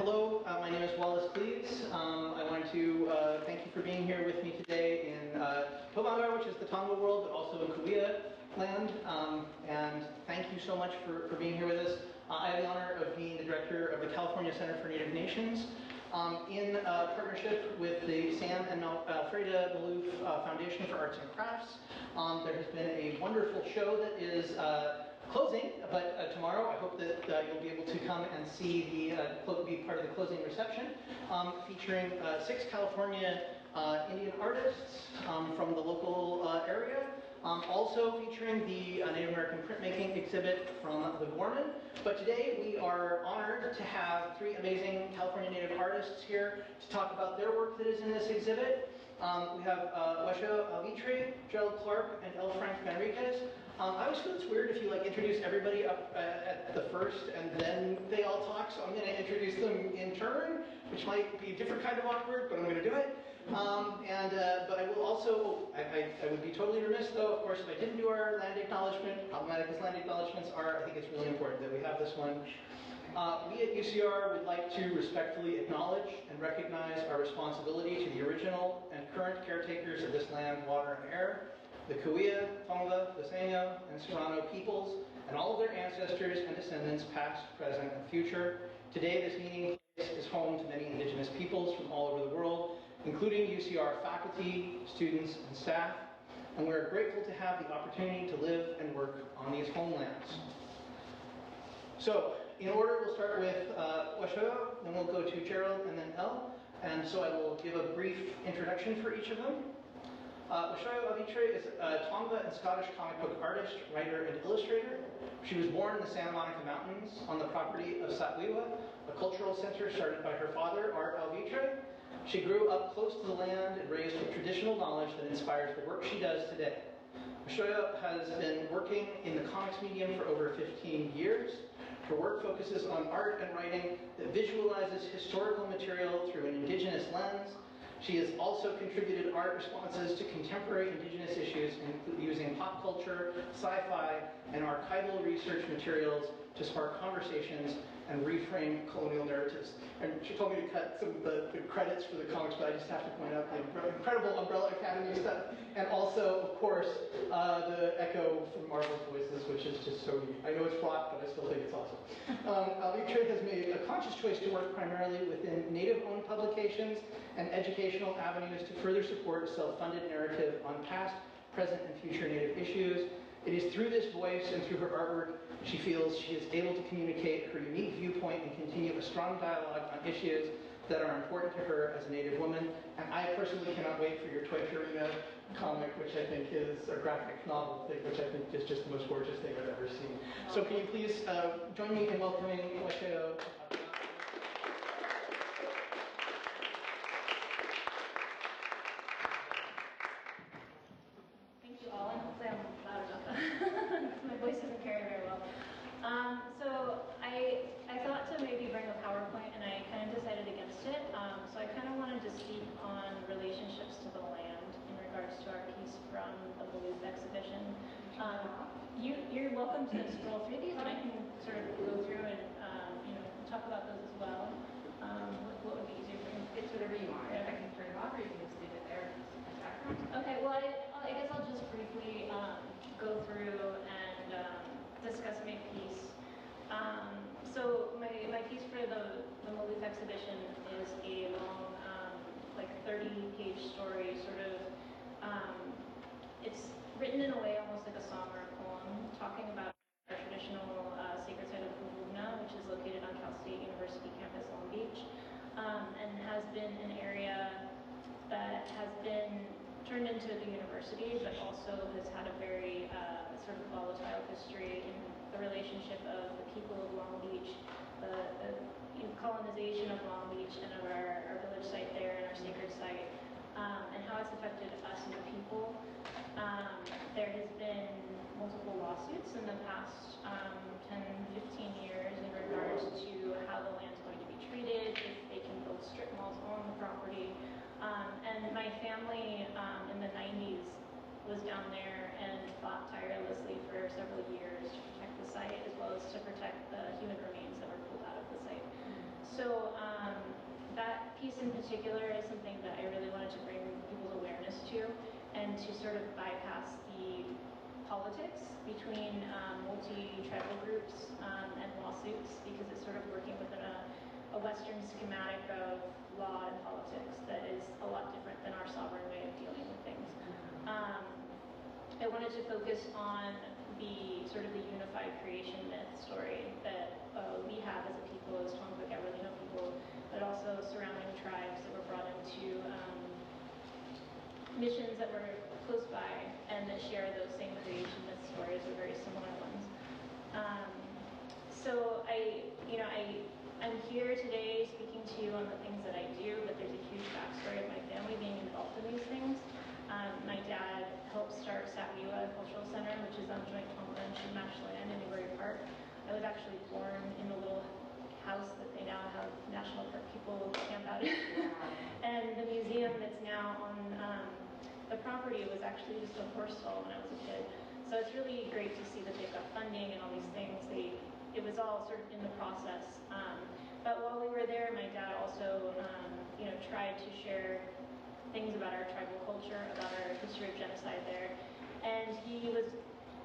Hello, my name is Wallace Cleves. I wanted to thank you for being here with me today in Hiüvaniyüsn, which is the Tonga world, but also in Kauai land. And thank you so much for being here with us. I have the honor of being the director of the California Center for Native Nations. In partnership with the Sam and Alfreda Maloof Foundation for Arts and Crafts, there has been a wonderful show that is closing, but tomorrow I hope that you'll be able to come and see be part of the closing reception, featuring 6 California Indian artists from the local area, also featuring the Native American printmaking exhibit from the Gorman. But today we are honored to have 3 amazing California Native artists here to talk about their work that is in this exhibit. We have Weshoyot Alvitre, Gerald Clarke, and L Frank Manriquez. I always feel it's weird if you introduce everybody up at the first and then they all talk, so I'm going to introduce them in turn, which might be a different kind of awkward, but I'm going to do it. But I will also, I would be totally remiss though, of course, if I didn't do our land acknowledgement, problematic as land acknowledgements are, I think it's really important that we have this one. We at UCR would like to respectfully acknowledge and recognize our responsibility to the original and current caretakers of this land, water, and air, the Kauai, Tonga, Weshoyot, and Serrano peoples, and all of their ancestors and descendants, past, present, and future. Today, this meeting place is home to many indigenous peoples from all over the world, including UCR faculty, students, and staff, and we are grateful to have the opportunity to live and work on these homelands. So, in order, we'll start with Weshoyot, then we'll go to Gerald, and then Elle. And so I will give a brief introduction for each of them. Weshoyot Alvitre is a Tonga and Scottish comic book artist, writer, and illustrator. She was born in the Santa Monica Mountains on the property of Satwiwa, a cultural center started by her father, Art Alvitre. She grew up close to the land and raised with traditional knowledge that inspires the work she does today. Weshoyot has been working in the comics medium for over 15 years. Her work focuses on art and writing that visualizes historical material through an indigenous lens. She has also contributed art responses to contemporary indigenous issues, using pop culture, sci-fi, and archival research materials to spark conversations and reframe colonial narratives. And she told me to cut some of the credits for the comics, but I just have to point out the incredible Umbrella Academy stuff, and also, of course, the echo from Marvel's voices, which is just so neat. I know it's fraught, but I still think it's awesome. Alvitre has made a conscious choice to work primarily within Native-owned publications and educational avenues to further support a self-funded narrative on past, present, and future Native issues. It is through this voice and through her artwork she feels she is able to communicate her unique viewpoint and continue a strong dialogue on issues that are important to her as a Native woman. And I personally cannot wait for your Towük Hiüvaniyüsn comic, which I think is a graphic novel thing, which I think is just the most gorgeous thing I've ever seen. So can you please join me in welcoming Weshoyot. Thank you all, and hopefully I'm loud enough. My voice doesn't carry very well. So I thought to maybe bring a PowerPoint, and I kind of decided against it. So I kind of wanted to speak on relationships to the land in regards to our piece from the Maloof exhibition. You're welcome to scroll through these, and I can sort of go through and talk about those as well. What would be easier for you? It's whatever you want. I can turn it off, or you can just leave it there. Okay, well, I guess I'll just briefly go through and discuss my piece. So my piece for the Maloof exhibition is a long, 30-page story, sort of. It's written in a way almost like a song or a poem, talking about our traditional sacred site of Huvuna, which is located on Cal State University campus, Long Beach, and has been an area that has been turned into the university, but also has had a very sort of volatile history in the relationship of the people of Long Beach, the colonization of Long Beach and of our village site there and our sacred site, and how it's affected us as a people. There has been multiple lawsuits in the past 10-15 years in regards to how the land's going to be treated, if they can build strip malls on the property. And my family in the 90s was down there and fought tirelessly for several years to protect the site, as well as to protect the human remains that were pulled out of the site. So particular is something that I really wanted to bring people's awareness to, and to sort of bypass the politics between multi-tribal groups and lawsuits, because it's sort of working within a Western schematic of law and politics that is a lot different than our sovereign way of dealing with things. I wanted to focus on the sort of the unified creation myth story that we have as a people, as Towük Hiüvaniyüsn people, but also surrounding tribes that were brought into missions that were close by and that share those same creation myth stories, or very similar ones. So I'm here today speaking to you on the things that I do, but there's a huge backstory of my family being involved in these things. My dad helped start Satwiwa Cultural Center, which is on joint Tongva and Chumash land in Newbury Park. I was actually born in the little house that they now have National Park people camp out in. And the museum that's now on the property was actually just a horse stall when I was a kid. So it's really great to see that they've got funding and all these things. It was all sort of in the process. But while we were there, my dad also tried to share things about our tribal culture, about our history of genocide there. And he was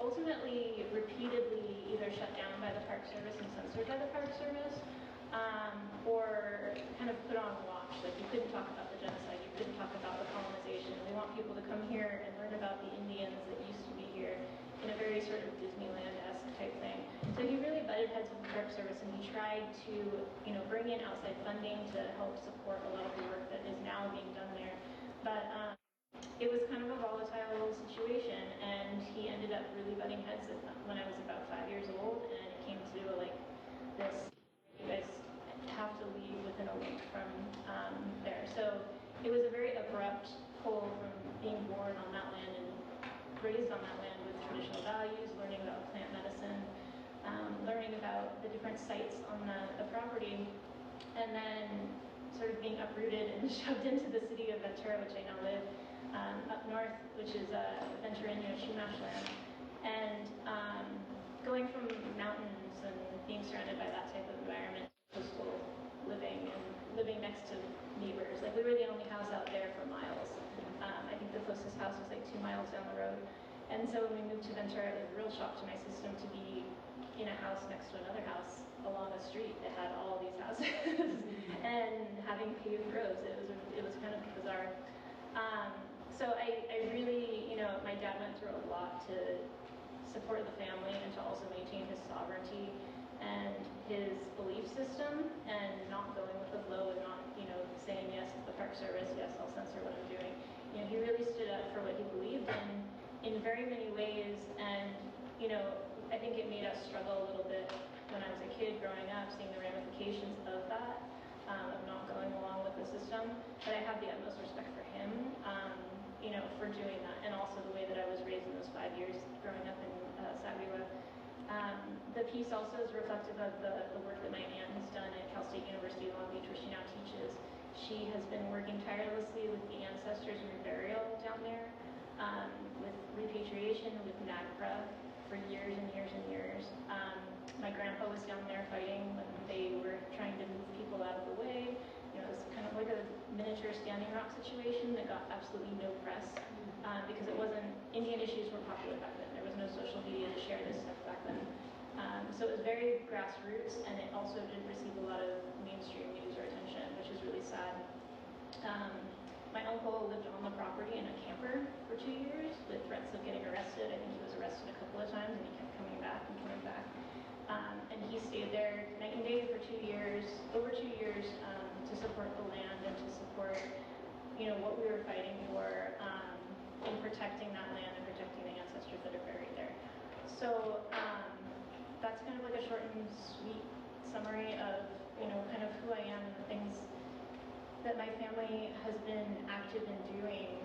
ultimately repeatedly either shut down by the Park Service and censored by the Park Service, or kind of put on watch. Like, you couldn't talk about the genocide, you couldn't talk about the colonization. We want people to come here and learn about the Indians that used to be here, in a very sort of Disneyland-esque type thing. So he really butted heads with the Park Service, and he tried to bring in outside funding to help support a lot of the work that is now being done there. But it was kind of a volatile situation, and he ended up really butting heads when I was about 5 years old, and it came to this, you guys have to leave within a week from there. So it was a very abrupt pull from being born on that land and raised on that land with traditional values, learning about plant medicine, learning about the different sites on the property, and then sort of being uprooted and shoved into the city of Ventura, which I now live, up north, which is Ventureño Chumash land. And going from mountains and being surrounded by that type of environment, coastal living and living next to neighbors. Like, we were the only house out there for miles. I think the closest house was like 2 miles down the road. And so when we moved to Ventura, it was a real shock to my system to be in a house next to another house along a street that had all these houses and having paved roads. It was kind of bizarre. So I really, my dad went through a lot to support the family and to also maintain his sovereignty and his belief system, and not going with the flow and not, saying yes to the Park Service, yes, I'll censor what I'm doing. He really stood up for what he believed in very many ways, and, I think it made us struggle a little bit when I was a kid growing up, seeing the ramifications of that, of not going along with the system. But I have the utmost respect for him, for doing that, and also the way that I was raised in those 5 years growing up in Satwiwa. The piece also is reflective of the work that my aunt has done at Cal State University Long Beach, where she now teaches. She has been working tirelessly with the ancestors and reburial down there, with repatriation, with NAGPRA, for years and years and years. My grandpa was down there fighting when they were trying to move people out of the way. It was kind of like a miniature Standing Rock situation that got absolutely no press, because Indian issues were popular back then. There was no social media to share this stuff back then. So it was very grassroots, and it also didn't receive a lot of mainstream news or attention, which is really sad. My uncle lived on the property in a camper for 2 years with threats of getting arrested. I think he was arrested a couple of times, and he kept coming back and coming back. And he stayed there night and day for 2 years, over 2 years, to support the land and to support, what we were fighting for, in protecting that land and protecting the ancestors that are buried there. So that's kind of like a short and sweet summary of, kind of who I am and the things that my family has been active in doing,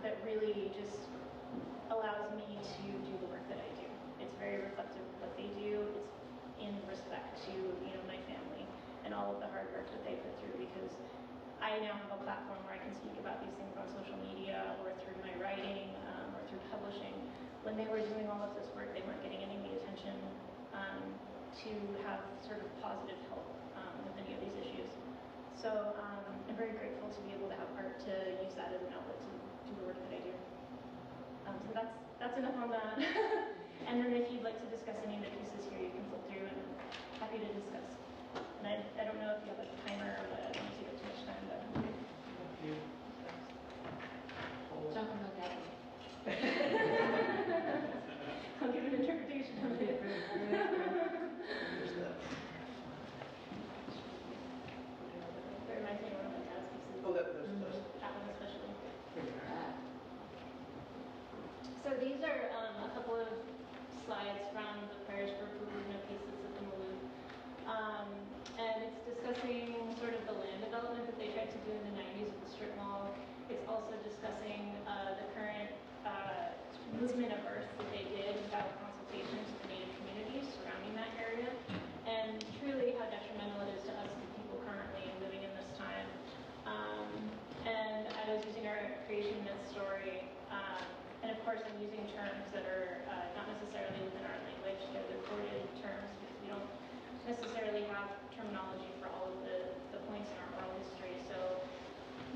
that really just allows me to do the work that I do. It's very reflective of what they do. It's in respect to, my family and all of the hard work that they put through, because I now have a platform where I can speak about these things on social media or through my writing, or through publishing. When they were doing all of this work, they weren't getting any of the attention to have sort of positive help with any of these issues. So I'm very grateful to be able to have art to use that as an outlet to do the work that I do. So that's enough on that. And then if you'd like to discuss any of the pieces here, you can flip through and I'm happy to discuss. And I don't know if you have a timer or what, I don't want to take up too much time, but. Jump on the deck. I'll give an interpretation of it. That reminds me of one of my dad's pieces. Oh, there's those. That one especially. So these are a couple of slides from the Prayers for Pugubna pieces at the Maloof. And it's discussing sort of the land development that they tried to do in the 90s with the strip mall. It's also discussing the current movement of earth that they did without consultation to the native communities surrounding that area, and truly how detrimental it is to us, the people currently living in this time. And I was using our creation myth story, and of course I'm using terms that are not necessarily within our language. They're the recorded terms because we don't necessarily have terminology for all of the points in our oral history. So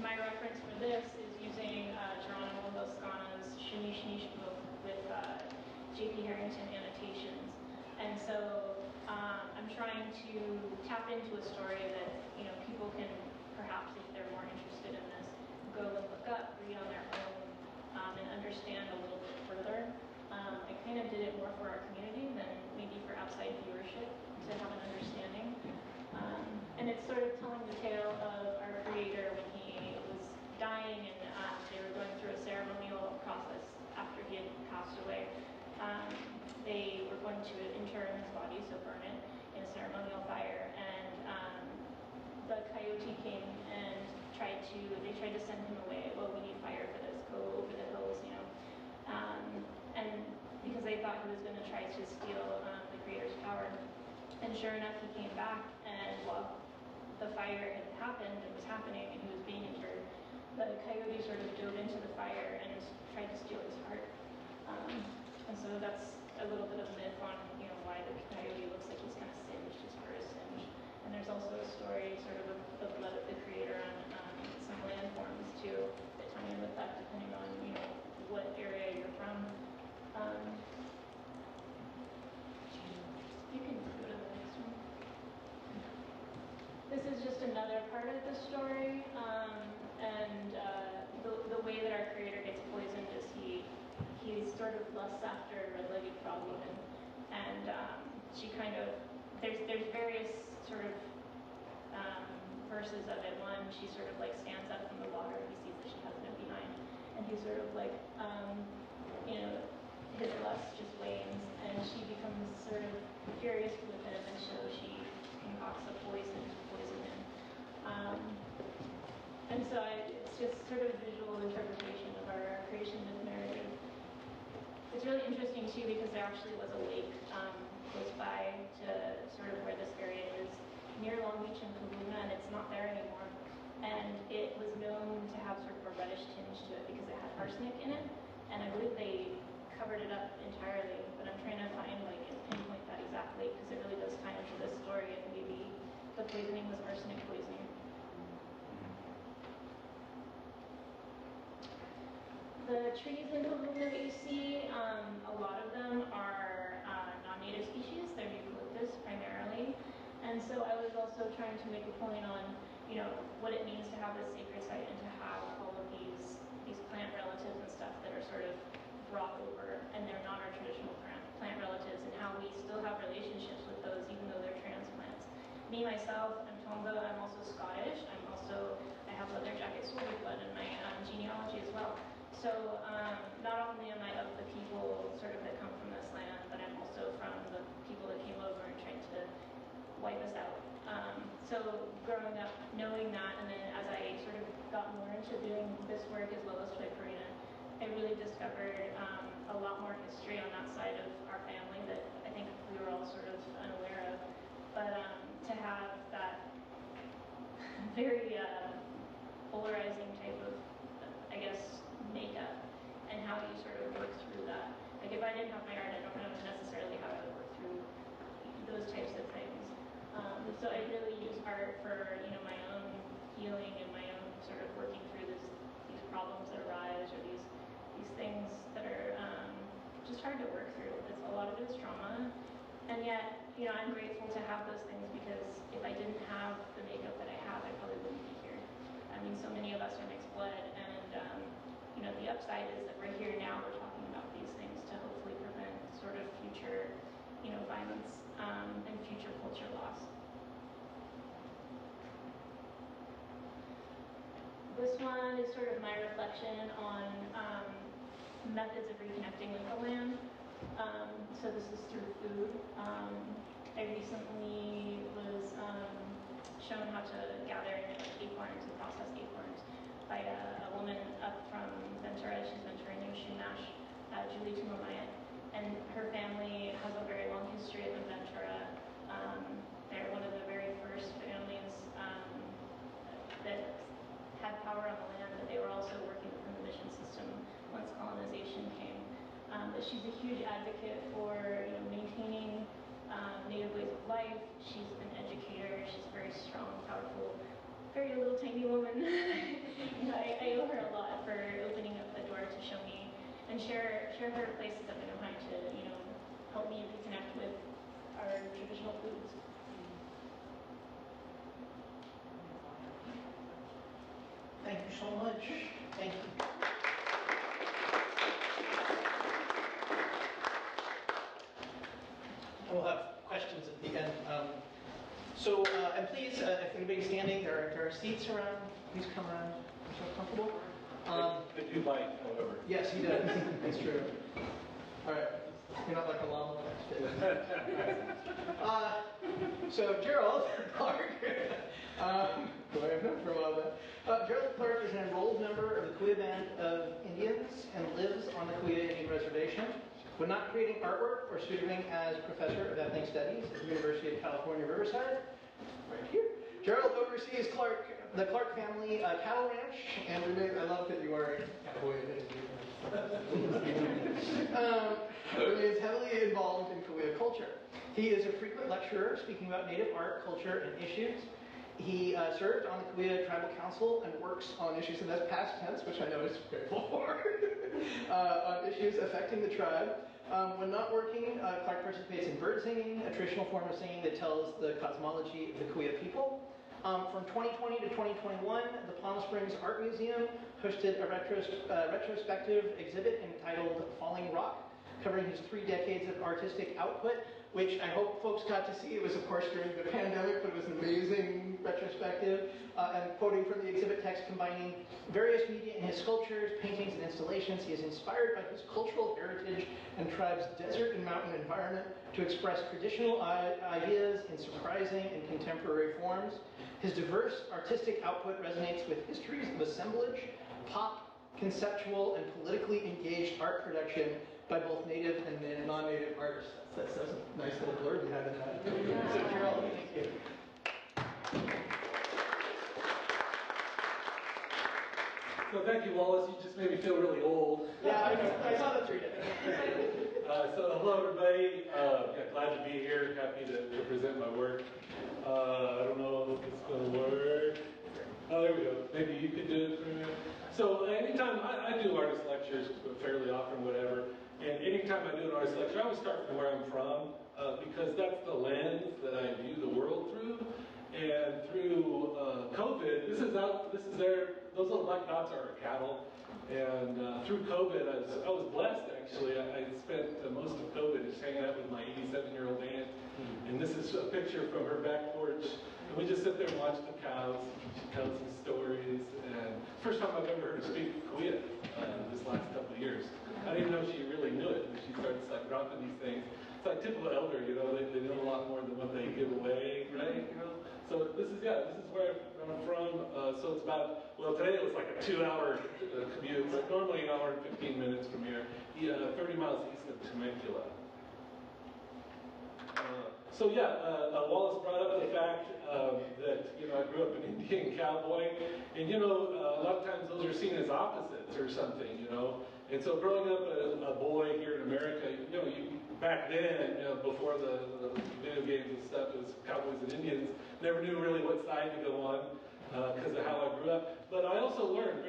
my reference for this is using Geronimo Boscana's Shunish book with J.P. Harrington annotations. And so I'm trying to tap into a story that people can perhaps, if they're more interested in this, go and look up, read on their own, and understand a little bit further. I kind of did it more for our community than maybe for outside viewership to have an understanding. And it's sort of telling the tale of our creator when he was dying and they were going through a ceremonial process after he had passed away. They were going to inter his body, so burn it in a ceremonial fire. And the coyote came and they tried to send him away. Well, we need fire for this, go over the hills, and because they thought he was going to try to steal the creator's power. And sure enough, he came back, and while the fire had happened and was happening and he was being interred, the coyote sort of dove into the fire and tried to steal his heart. And so that's a little bit of myth on why the coyote looks like he's kind of singed, his fur is singed. And there's also a story sort of the blood of the creator on some landforms too that tie in with that, depending on what area you're from. You can go to the next one. This is just another part of the story, and the way that our creator gets poisoned is he sort of lusts after red-legged frogwoman, and she kind of there's various sort of verses of it. One, she sort of like stands up from the water and he sees that she has no behind, and he sort of like his lust just wanes, and she becomes sort of furious with him, and so she concocts a poison to poison him. And so it's just sort of a visual interpretation of our creation myth narrative. It's really interesting too because there actually was a lake close by to sort of where this area is, near Long Beach and Pugubna, and it's not there anymore. And it was known to have sort of a reddish tinge to it because it had arsenic in it, and I believe they covered it up entirely, but I'm trying to find and pinpoint that exactly because it really does tie into this story, and maybe the poisoning was arsenic poisoning. The trees in Pugubna that you see, a lot of them are non-native species. They're eucalyptus primarily, and so I was also trying to make a point on what it means to have this sacred site and to have all of these plant relatives and stuff that are sort of brought over, and they're not our traditional plant relatives, and how we still have relationships with those even though they're transplants. Me, myself, I'm Tonga, I'm also Scottish, I have leather jacket soldier blood in my genealogy as well. So not only am I of the people sort of that come from this land, but I'm also from the people that came over and tried to wipe us out. So growing up, knowing that, and then as I sort of got more into doing this work as well as Towük Hiüvaniyüsn, I really discovered a lot more history on that side of our family that I think we were all sort of unaware of. But to have that very polarizing type of, I guess, makeup and how you sort of work through that. Like if I didn't have my art, I don't know necessarily how I would work through those types of things. So I really use art for my own healing and my own sort of working through these problems that arise, or these things that are just hard to work through. A lot of it is trauma, and yet, you know, I'm grateful to have those things, because if I didn't have the makeup that I have, I probably wouldn't be here. I mean, so many of us are mixed blood, and you know, the upside is that we're here now, we're talking about these things to hopefully prevent sort of future, you know, violence and future culture loss. This one is sort of my reflection on methods of reconnecting with the land. So this is through food. I recently was shown how to gather acorns and process acorns by a woman up from Ventura. She's Venturan named Shumash, Julie Tumamayat. And her family has a very long history in Ventura. They're one of the very first families that had power on the land, but they were also working within the mission system once colonization came. But she's a huge advocate for, you know, maintaining Native ways of life. She's an educator. She's a very strong, powerful, very little tiny woman. You know, I owe her a lot for opening up the door to show me and share her places of Ojai to, you know, help me reconnect with our traditional foods. Thank you so much. Thank you. We'll have questions at the end. And please, if anybody's standing, there are seats around. Please come around. If you're so comfortable. I do bite, however. Yes, he does. It's true. All right. You're not like a llama. So Gerald Clarke, who I have known for a while now. Gerald Clarke is an enrolled member of the Kikuyu Band of Indians and lives on the Kikuyu Indian Reservation. When not creating artwork or serving as professor of ethnic studies at the University of California, Riverside, right here, Gerald oversees the Clarke family cattle ranch, and I love that you are a cowboy. Remains heavily involved in Kikuyu culture. He is a frequent lecturer speaking about Native art, culture, and issues. He served on the Kikuyu Tribal Council and works on issues, and that's past tense, which I know is grateful for, on issues affecting the tribe. When not working, Clarke participates in bird singing, a traditional form of singing that tells the cosmology of the Kikuyu people. From 2020 to 2021, the Palm Springs Art Museum hosted a retrospective exhibit entitled Falling Rock, covering his 3 decades of artistic output, which I hope folks got to see. It was, of course, during the pandemic, but it was an amazing retrospective. And quoting from the exhibit text, combining various media in his sculptures, paintings, and installations, he is inspired by his cultural heritage and tribe's desert and mountain environment to express traditional ideas in surprising and contemporary forms. His diverse artistic output resonates with histories of assemblage, pop, conceptual, and politically engaged art production by both native and non-native artists. That's a nice little blurb you have in that. So Gerald, thank you. So thank you, Wallace. You just made me feel really old. Yeah, I saw that through. So hello, everybody. Glad to be here. Happy to present my work. I don't know if it's going to work. Oh, there we go. Maybe you could do it for me. So anytime I do artist lectures fairly often, whatever. And anytime I do an artist lecture, I always start from where I'm from, because that's the lens that I view the world through. And through COVID, those little black dots are our cattle. And through COVID, I was blessed, actually. I spent most of COVID just hanging out with my 87-year-old aunt. And this is a picture from her back porch. And we just sit there and watch the cows. She tells some stories. And first time I've ever heard her speak Kikuyu this last couple of years. I didn't know she really knew it, but she starts like dropping these things. It's like typical elder, you know, they know a lot more than what they give away, right? You know? So this is where I'm from. So it's about, well, today it was like a 2-hour commute, but normally an hour and 15 minutes from here. 30 miles east of Temecula. Wallace brought up the fact that, you know, I grew up an Indian cowboy, and, you know, a lot of times those are seen as opposites or something, you know. And so growing up a boy here in America, you know, back then, you know, before the video games and stuff, it was cowboys and Indians, never knew really what side to go on. because of how I grew up. But I also learned,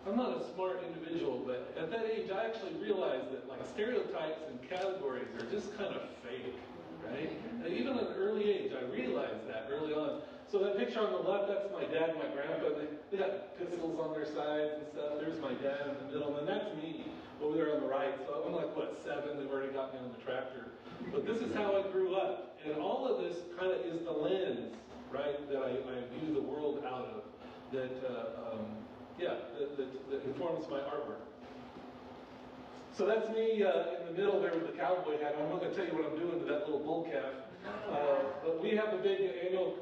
I'm not a smart individual, but at that age I actually realized that like stereotypes and categories are just kind of fake, right? Even at an early age, I realized that early on. So that picture on the left, that's my dad and my grandpa. They got pistols on their sides and stuff. There's my dad in the middle, and that's me over there on the right. So I'm like, what, 7? They've already got me on the tractor. But this is how I grew up. And all of this kind of is the lens, right, that I view the world out of, that informs my artwork. So that's me in the middle there with the cowboy hat. I'm not going to tell you what I'm doing to that little bull calf. But we have a big annual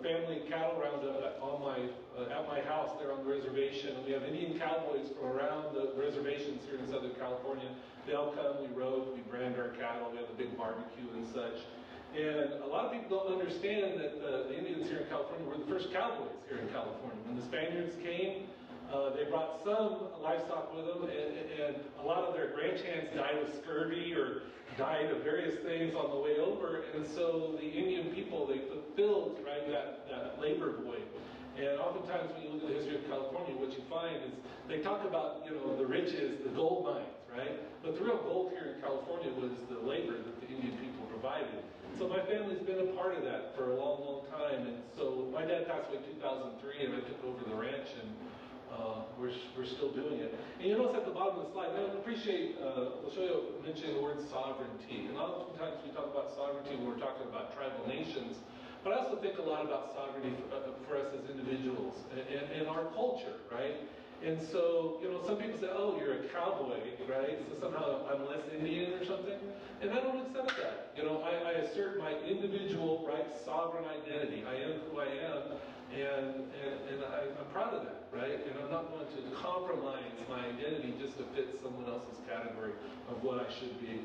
family cattle roundup at my house there on the reservation. And we have Indian cowboys from around the reservations here in Southern California. They all come, we roast, we brand our cattle, we have a big barbecue and such. And a lot of people don't understand that the Indians here in California were the first cowboys here in California. When the Spaniards came, they brought some livestock with them, and a lot of their ranch hands died of scurvy or died of various things on the way over, and so the Indian people, they fulfilled, right, that labor void. And oftentimes when you look at the history of California, what you find is they talk about, the riches, the gold mines, right? But the real gold here in California was the labor that the Indian people provided. So my family's been a part of that for a long, long time. And so my dad passed away in 2003, and I took over the ranch, and we're still doing it. And you notice at the bottom of the slide, I appreciate Weshoyot mentioning the word sovereignty. And oftentimes we talk about sovereignty when we're talking about tribal nations. But I also think a lot about sovereignty for us as individuals and our culture, right? And so, some people say, oh, you're a cowboy, right? So somehow I'm less Indian or something. And I don't accept that. I assert my individual, right, sovereign identity. I am who I am, and I'm proud of that, right? And I'm not going to compromise my identity just to fit someone else's category of what I should be.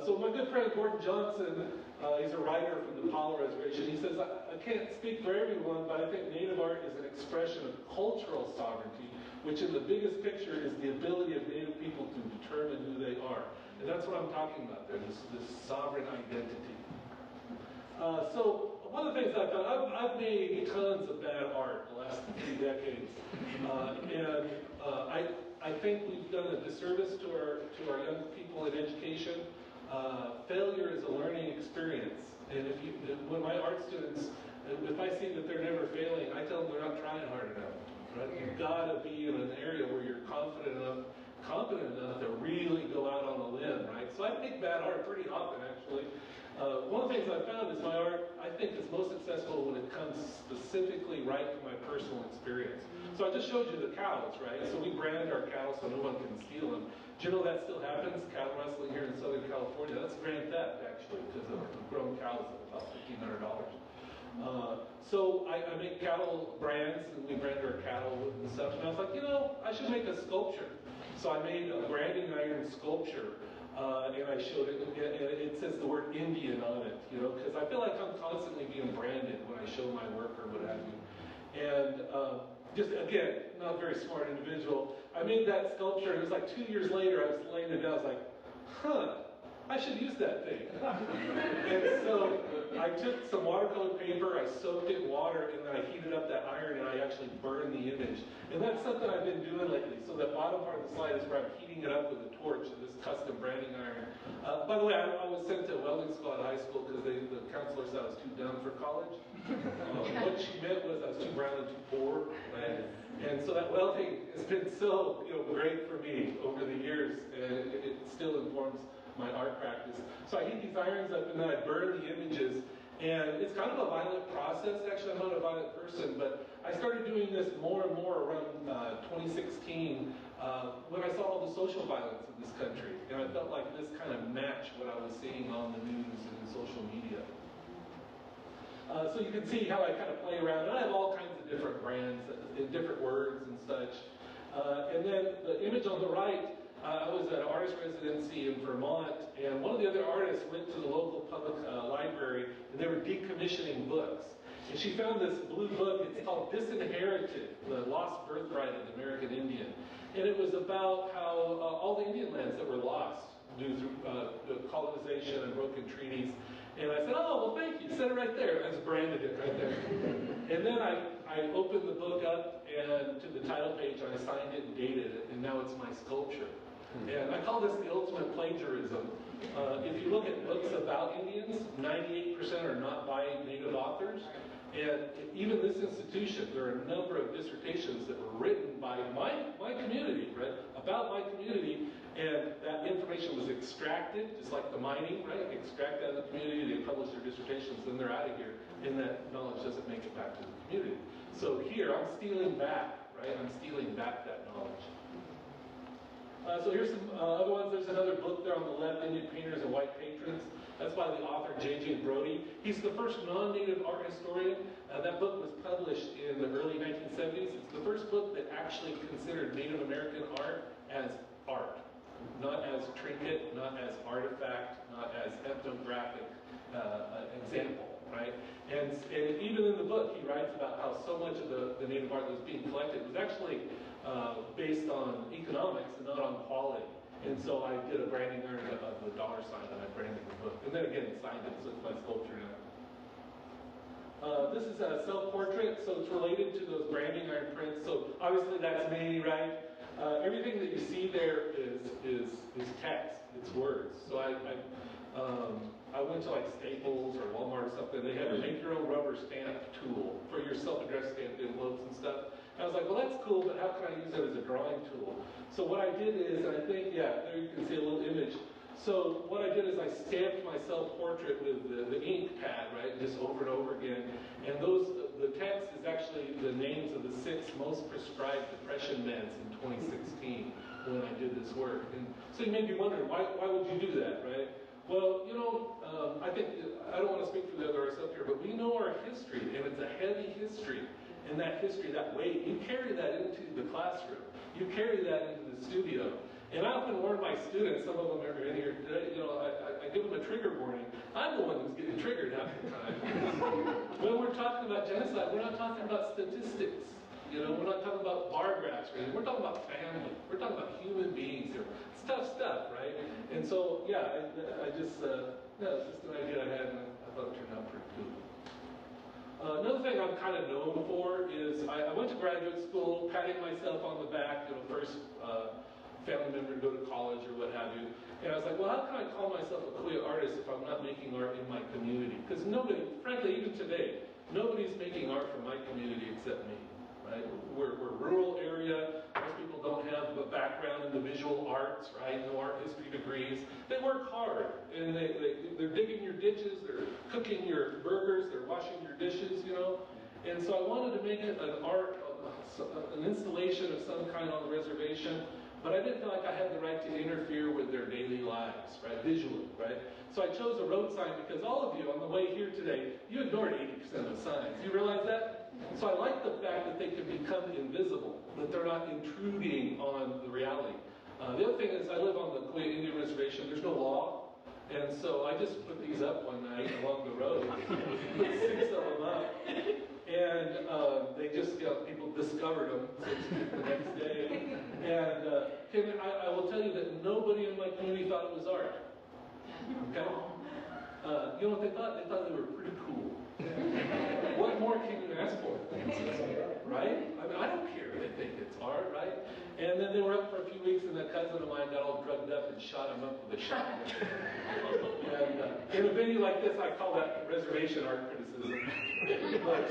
So my good friend Gordon Johnson, he's a writer from the Palo Reservation. He says, I can't speak for everyone, but I think Native art is an expression of cultural sovereignty, which in the biggest picture is the ability of Native people to determine who they are. And that's what I'm talking about there, this sovereign identity. So one of the things I've done, I've made tons of bad art the last 3 decades. I think we've done a disservice to our young people in education. Failure is a learning experience. And when my art students, if I see that they're never failing, I tell them they're not trying hard enough. Right? You've got to be in an area where you're competent enough to really go out on a limb, right? So I make bad art pretty often, actually. One of the things I've found is my art, I think, is most successful when it comes specifically right to my personal experience. So I just showed you the cows, right? So we brand our cows so no one can steal them. Do you know that still happens? Cattle wrestling here in Southern California. That's grand theft, actually, because of grown cows at about $1,500. So I make cattle brands, and we brand our cattle and stuff. And I was like, I should make a sculpture. So I made a branding iron sculpture, and I showed it, and it says the word Indian on it, because I feel like I'm constantly being branded when I show my work or what have you. And just, again, not a very smart individual, I made that sculpture, and it was like 2 years later, I was laying it down, I was like, I should use that thing. And so I took some watercolor paper, I soaked it in water, and then I heated up that iron, and I actually burned the image. And that's something I've been doing lately. So that bottom part of the slide is where I'm heating it up with a torch in this custom branding iron. By the way, I was sent to welding school at high school because the counselor said I was too dumb for college. What she meant was I was too brown and too poor. Right? And so that welding has been so great for me over the years, and it still informs my art practice. So I heat these irons up and then I burn the images, and it's kind of a violent process. Actually, I'm not a violent person, but I started doing this more and more around 2016 when I saw all the social violence in this country, and I felt like this kind of matched what I was seeing on the news and in social media. So you can see how I kind of play around, and I have all kinds of different brands in different words and such. And then the image on the right, I was at an artist residency in Vermont, and one of the other artists went to the local public library, and they were decommissioning books. And she found this blue book. It's called Disinherited, The Lost Birthright of the American Indian. And it was about how all the Indian lands that were lost due to colonization and broken treaties. And I said, oh, well, thank you. Set it right there. I just branded it right there. And then I opened the book up and to the title page, I signed it and dated it, and now it's my sculpture. And I call this the ultimate plagiarism. If you look at books about Indians, 98% are not by Native authors. And even this institution, there are a number of dissertations that were written by my community, right, about my community, and that information was extracted, just like the mining, right, extract out of the community, they publish their dissertations, then they're out of here, and that knowledge doesn't make it back to the community. So here, I'm stealing back, right, I'm stealing back that knowledge. So here's some other ones. There's another book there on the left, Indian Painters and White Patrons. That's by the author J.J. Brody. He's the first non-native art historian. That book was published in the early 1970s. It's the first book that actually considered Native American art, not as trinket, not as artifact, not as ethnographic example, right? And even in the book, he writes about how so much of the native art that was being collected was actually based on economics and not on quality. And so I did a branding there of the dollar sign, and I branded the book. And then again, signed it, so it's my sculpture now. This is a self-portrait, so it's related to those branding iron prints. So obviously that's me, right? Everything that you see there is text, it's words. So I went to like Staples or Walmart or something. They had a make your own rubber stamp tool for your self-addressed stamped envelopes and stuff. And I was like, well, that's cool, but how can I use it as a drawing tool? So what I did is, and I think, yeah, there you can see a little image. So what I did is I stamped my self-portrait with the ink pad, right, just over and over again. And the text is actually the names of the 6 most prescribed depression meds in 2016 when I did this work. And so you may be wondering, why would you do that, right? Well, you know, I think, I don't want to speak for the other artists up here, but we know our history, and it's a heavy history. And that history, that weight, you carry that into the classroom. You carry that into the studio. And I often warn my students, some of them are in here today, you know, I give them a trigger warning. I'm the one who's getting triggered half the time. When we're talking about genocide, we're not talking about statistics. You know, we're not talking about bar graphs, right? We're talking about family. We're talking about human beings here. It's tough stuff, right? And so, yeah, it's just an idea I had, and I thought it turned out pretty cool. Another thing I'm kind of known for is I went to graduate school, patting myself on the back, you know, first family member to go to college or what have you. And I was like, well, how can I call myself a Kuya artist if I'm not making art in my community? Because nobody, frankly, even today, nobody's making art for my community except me. Right? We're a rural area. Most people don't have a background in the visual arts, right? No art history degrees. They work hard, and they're digging your ditches, they're cooking your burgers, they're washing your dishes, you know. And so I wanted to make an installation of some kind on the reservation, but I didn't feel like I had the right to interfere with their daily lives, right? Visually, right? So I chose a road sign because all of you on the way here today, you ignored 80% of the signs. You realize that? So I like the fact that they can become invisible, that they're not intruding on the reality. The other thing is I live on the Kuya Indian Reservation. There's no law. And so I just put these up one night along the road, put 6 of them up. And they just, people discovered them the next day. And I will tell you that nobody in my community thought it was art. Okay? You know what they thought? They thought they were pretty cool. What more can you ask for? Right? I mean, I don't care if they think it's art, right? And then they were up for a few weeks, and that cousin of mine got all drugged up and shot him up with a shotgun. And in a venue like this, I call that reservation art criticism. But,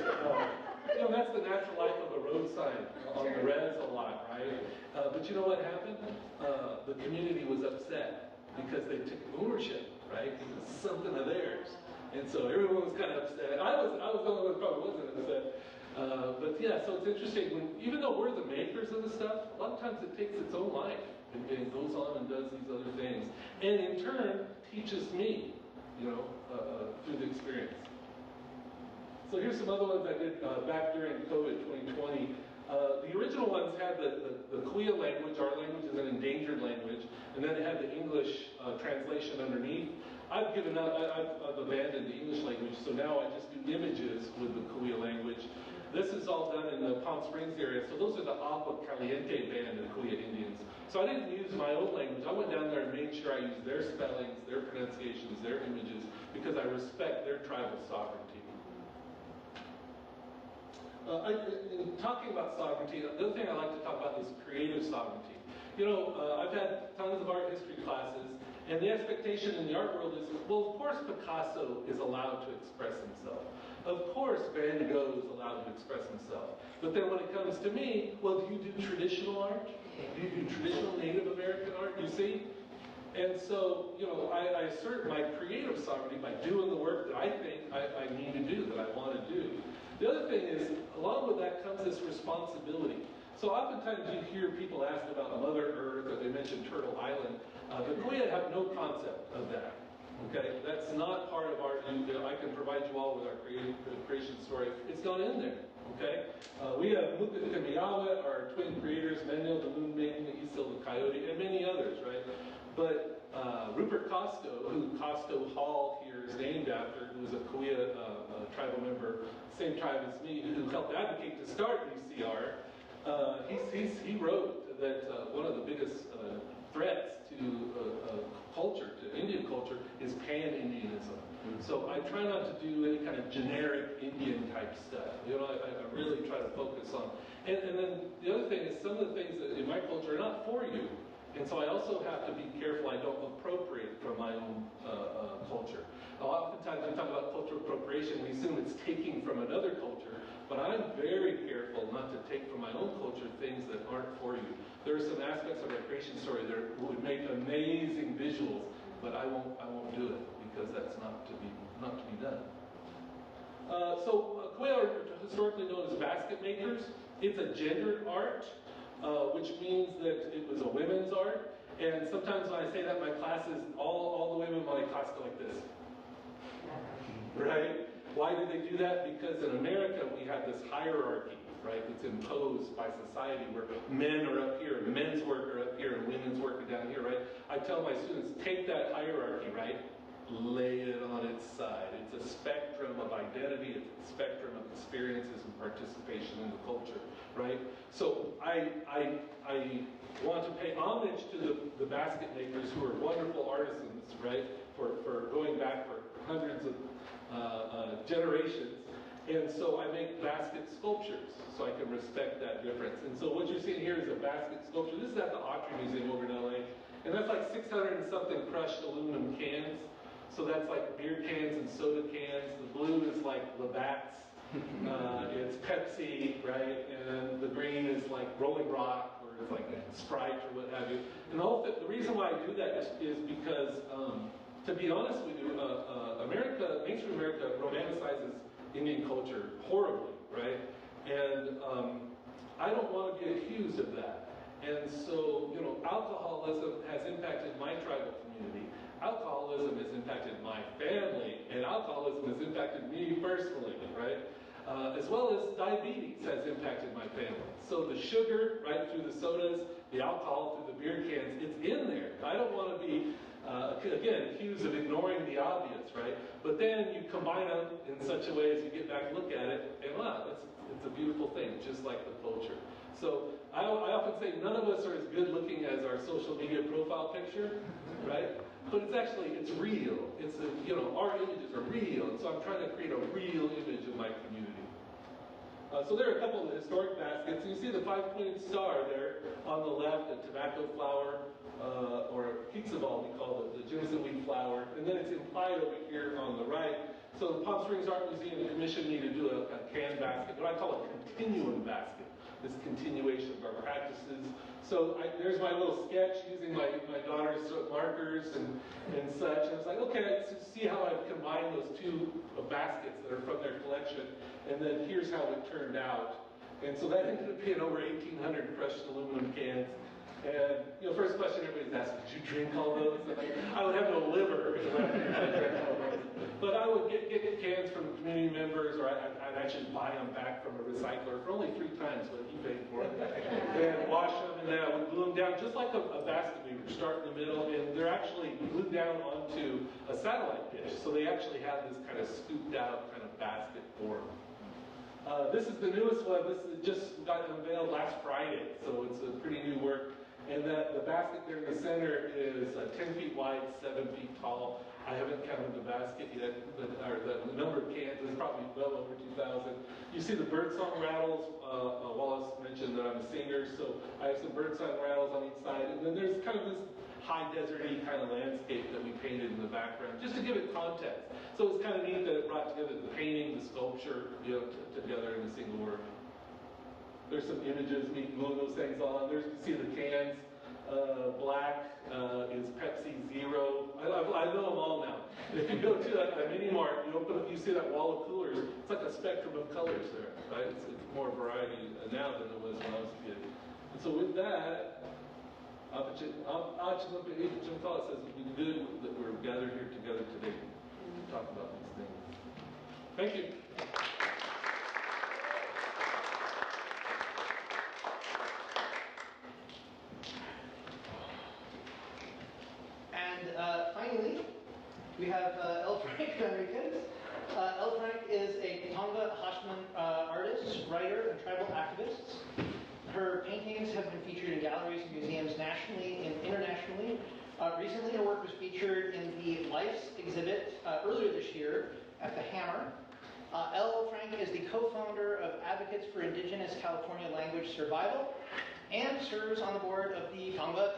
you know, that's the natural life of a road sign on the res a lot, right? But you know what happened? The community was upset because they took ownership, right? It was something of theirs. And so everyone was kind of upset. I was the only one who probably wasn't upset. But yeah, so it's interesting. Even though we're the makers of the stuff, a lot of times it takes its own life. And it goes on and does these other things. And in turn, teaches me, you know, through the experience. So here's some other ones I did back during COVID 2020. The original ones had the Kuya language. Our language is an endangered language. And then it had the English translation underneath. I've given up, I've abandoned the English language, so now I just do images with the Kuya language. This is all done in the Palm Springs area, so those are the Agua Caliente band of Kuya Indians. So I didn't use my own language. I went down there and made sure I used their spellings, their pronunciations, their images, because I respect their tribal sovereignty. in talking about sovereignty, the other thing I like to talk about is creative sovereignty. I've had tons of art history classes, and the expectation in the art world is, well, of course Picasso is allowed to express himself. Of course Van Gogh is allowed to express himself. But then when it comes to me, well, do you do traditional art? Do you do traditional Native American art, you see? And so, I assert my creative sovereignty by doing the work that I think I need to do, that I want to do. The other thing is, along with that comes this responsibility. So oftentimes you hear people ask about Mother Earth, or they mention Turtle Island. The Kuya have no concept of that. Okay, that's not part of our. I can provide you all with our creation story. It's not in there. Okay, we have Mukut and Miyawa, our twin creators, Menil, the Moon Maiden, the Isil, the Coyote, and many others, right? But Rupert Costo, who Costo Hall here is named after, who was a Kuya tribal member, same tribe as me, who helped advocate to start UCR. He wrote that one of the biggest threats to culture, to Indian culture, is pan-Indianism. So I try not to do any kind of generic Indian type stuff. I really try to focus on. And then the other thing is some of the things that in my culture are not for you. And so I also have to be careful I don't appropriate from my own culture. Oftentimes we talk about cultural appropriation, we assume it's taking from another culture, but I'm very careful not to take from my own culture things that aren't for you. There are some aspects of our creation story that would make amazing visuals, but I won't do it because that's not to be done. So Kuya are historically known as basket makers. It's a gendered art. Which means that it was a women's art. And sometimes when I say that in my classes, all the women in my class go like this. Right? Why do they do that? Because in America we have this hierarchy, right? It's imposed by society where men are up here, men's work are up here, and women's work are down here, right? I tell my students, take that hierarchy, right? Lay it on its side. It's a spectrum of identity, it's a spectrum of experiences and participation in the culture, right? So I want to pay homage to the basket makers who are wonderful artisans, right? For going back for hundreds of generations. And so I make basket sculptures, so I can respect that difference. And so what you're seeing here is a basket sculpture. This is at the Autry Museum over in LA. And that's like 600 and something crushed aluminum cans. So that's like beer cans and soda cans. The blue is like Labatt's. It's Pepsi, right? And the green is like Rolling Rock, or it's like Sprite or what have you. And the reason why I do that is because, to be honest with you, mainstream America romanticizes Indian culture horribly, right? And I don't want to be accused of that. And so, alcoholism has impacted my tribal community. Alcoholism has impacted my family, and alcoholism has impacted me personally, right? As well as diabetes has impacted my family. So the sugar, right, through the sodas, the alcohol through the beer cans, it's in there. I don't want to be, again, accused of ignoring the obvious, right? But then you combine them in such a way as you get back and look at it, and wow, it's a beautiful thing, just like the culture. So I often say none of us are as good looking as our social media profile picture, right? But it's real. It's our images are real, and so I'm trying to create a real image of my community. So there are a couple of historic baskets. You see the five-pointed star there on the left, a tobacco flower, or quetzalbal, we call it, the jimson weed flower. And then it's implied over here on the right. So the Palm Springs Art Museum commissioned me to do a can basket, what I call a continuum basket. This continuation of our practices. So there's my little sketch using my daughter's markers and such. And I was like, okay, let's see how I've combined those two baskets that are from their collection. And then here's how it turned out. And so that ended up being over 1,800 crushed aluminum cans. And first question everybody's asking, did you drink all those? And I would have no liver if I drank all those. But I would get cans from community members, or I'd actually buy them back from a recycler for only 3 times what he paid for it. And wash them, and then I would glue them down, just like a basket weaver. Start in the middle, and they're actually glued down onto a satellite dish. So they actually have this kind of scooped out kind of basket form. This is the newest one. This just got unveiled last Friday, so it's a pretty new work. And the basket there in the center is 10 feet wide, 7 feet tall. I haven't counted the basket yet, or the number of cans. There's probably probably well over 2,000. You see the birdsong rattles. Wallace mentioned that I'm a singer, so I have some birdsong rattles on each side. And then there's kind of this high deserty kind of landscape that we painted in the background, just to give it context. So it's kind of neat that it brought together the painting, the sculpture, together in a single work. There's some images, me gluing those things on. There's, you see the cans. Black is Pepsi Zero. I know them all now. If you go to a mini mart, you open up, you see that wall of coolers. It's like a spectrum of colors there, right? It's more variety now than it was when I was a kid. And so with that, chemkal says it's good that we're gathered here together today to talk about these things. Thank you. And finally, we have L Frank Manriquez. L Frank is a Tonga Hashman artist, writer, and tribal activist. Her paintings have been featured in galleries and museums nationally and internationally. Recently, her work was featured in the Life's exhibit earlier this year at the Hammer. L Frank is the co-founder of Advocates for Indigenous California Language Survival and serves on the board of the Tonga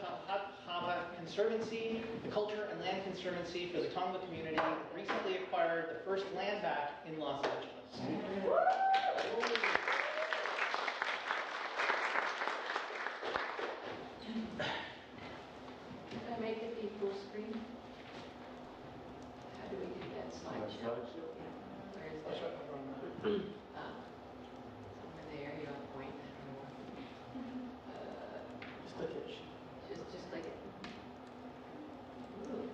Kahaka Conservancy, the Culture and Land Conservancy for the Tonga community, and recently acquired the first land back in Los Angeles. Can I make it the full screen? How do we do that slideshow? Where is that? Somewhere there, you're on point. Just click it. Just like it. Ooh.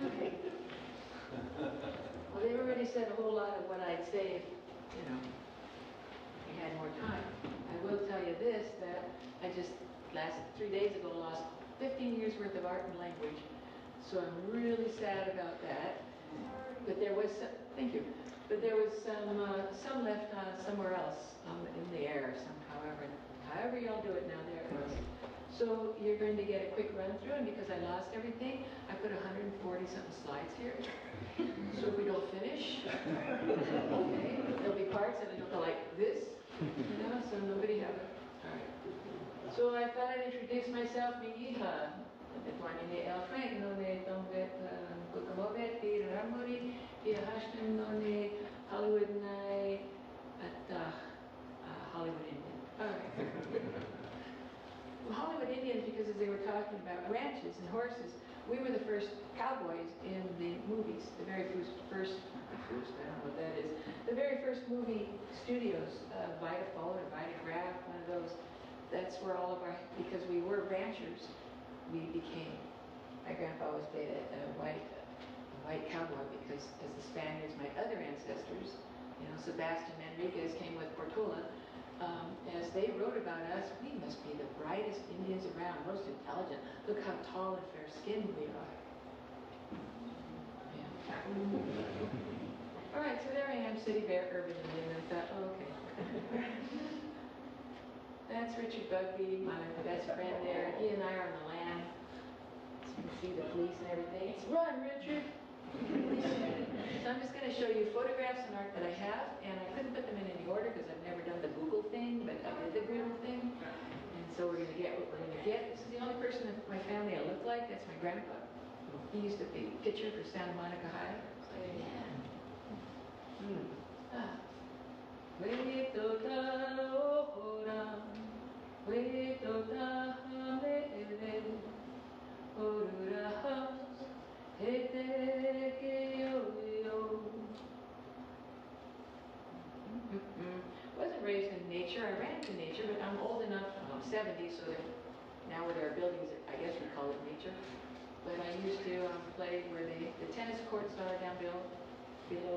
Okay. Well, they've already said a whole lot of what I'd say if, we had more time. I will tell you this, that I just, 3 days ago, lost 15 years worth of art and language. So I'm really sad about that. But there was some, thank you. But there was some left somewhere else in the air, however y'all do it now, there it was. So you're going to get a quick run through, and because I lost everything, I put 140 something slides here. So if we don't finish, okay, there'll be parts that it'll go like this, so nobody have it. All right. So I thought I'd introduce myself, Miha. L Frank, Hollywood night at Hollywood Indian. All right. Well, Hollywood Indians, because as they were talking about ranches and horses, we were the first cowboys in the movies. The very first, I don't know what that is. The very first movie studios, Vitaphone or Vitagraph, one of those. That's where all of our, because we were ranchers, we became, my grandpa was a white cowboy because as the Spaniards, my other ancestors, Sebastian Manriquez came with Portola, as they wrote about us, we must be the brightest Indians around, most intelligent. Look how tall and fair-skinned we are. Yeah. All right, so there I am, city bear, urban Indian, and I thought, oh, okay. That's Richard Bugby, my best friend there. He and I are on the land. So you can see the police and everything. It's run, Richard! So I'm just going to show you photographs and art that I have, and I couldn't put them in any order because I've never done the Google thing, but I did the Google thing. And so we're going to get what we're going to get. This is the only person in my family I look like. That's my grandpa. He used to be a pitcher for Santa Monica High. So, yeah. Wasn't raised in nature. I ran into nature, but I'm old enough. I'm 70, so now with our buildings, I guess we call it nature. But I used to play where the tennis courts are down below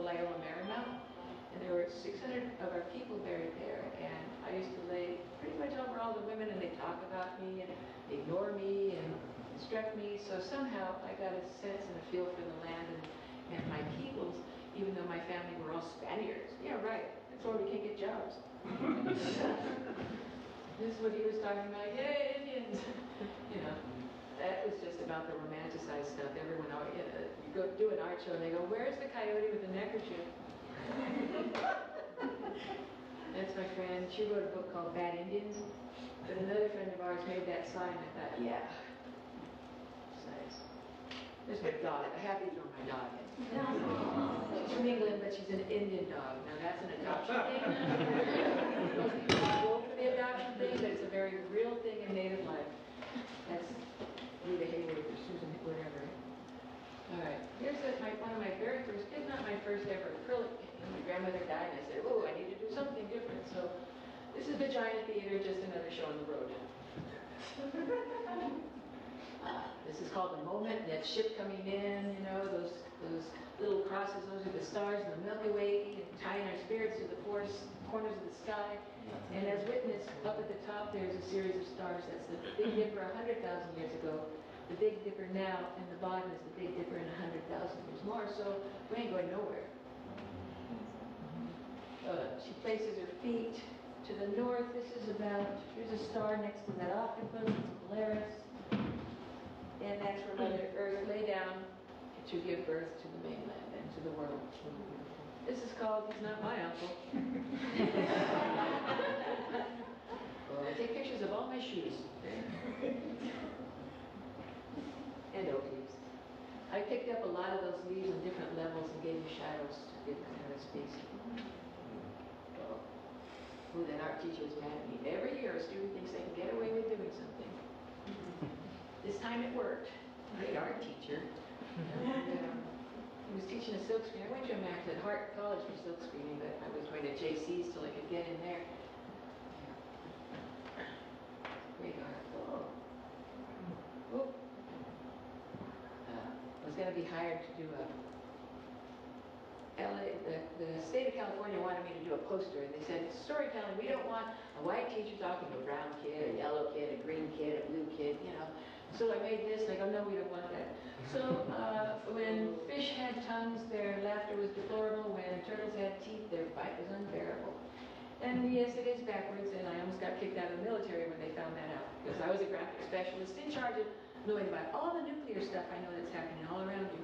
Loyola Marymount. And there were 600 of our people buried there, and I used to lay pretty much over all the women, and they talk about me and ignore me and instruct me. So somehow I got a sense and a feel for the land and my peoples, even though my family were all Spaniards. Yeah, right. That's why we can't get jobs. This is what he was talking about. Yay, Indians! That was just about the romanticized stuff. Everyone, go do an art show, and they go, "Where's the coyote with the neckerchief?" That's my friend. She wrote a book called Bad Indians. But another friend of ours made that sign. I thought, yeah, it's nice. There's my dog. I have to throw my dog in. She's from England, but she's an Indian dog. Now that's an adoption thing. Most people go for the adoption thing, but it's a very real thing in native life. That's Rita Hayworth or Susan, whatever. All right, here's one of my very first, if not my first ever acrylic painting. My grandmother died, and I said, oh, I need to do something different. So this is Vagina Theater, just another show on the road. This is called The Moment, that ship coming in, you know, those little crosses, those are the stars in the Milky Way, and tying our spirits to the four corners of the sky. And as witness, up at the top there's a series of stars. That's the Big Dipper 100,000 years ago, the Big Dipper now, and the bottom is the Big Dipper in 100,000 years more, so we ain't going nowhere. She places her feet to the north. This is here's a star next to that octopus, it's Polaris. And that's where Mother Earth lay down to give birth to the mainland and to the world. This is called He's Not My Uncle. I take pictures of all my shoes. And oak leaves. I picked up a lot of those leaves on different levels and gave them shadows to give kind of a space. Oh, that art teacher was mad at me. Every year a student thinks they can get away with doing something. This time it worked. Great art teacher. He was teaching a silk screen. I went to a max at Hart College for silk screening, but I was going to JC's till I could get in there. Great art. Oh. Oh. I was going to be hired to do the state of California wanted me to do a poster, and they said, storytelling, we don't want a white teacher talking to a brown kid, a yellow kid, a green kid, a blue kid, you know. So I made this, and they go, no, we don't want that. So when fish had tongues, their laughter was deplorable. When turtles had teeth, their bite was unbearable. And yes, it is backwards, and I almost got kicked out of the military when they found that out, because I was a graphic specialist in charge of knowing about all the nuclear stuff I know that's happening all around you.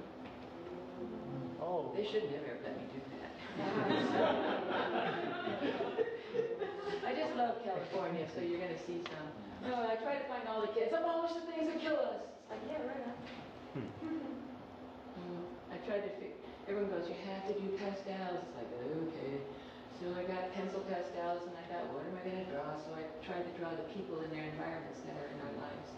Oh. They should never have let me do that. I just love California, so you're going to see some. No, I try to find all the kids. Abolish the things that kill us. It's like, yeah, right on. I tried to figure, everyone goes, you have to do pastels. It's like, okay. So I got pencil pastels, and I thought, what am I going to draw? So I tried to draw the people in their environments that are in our lives.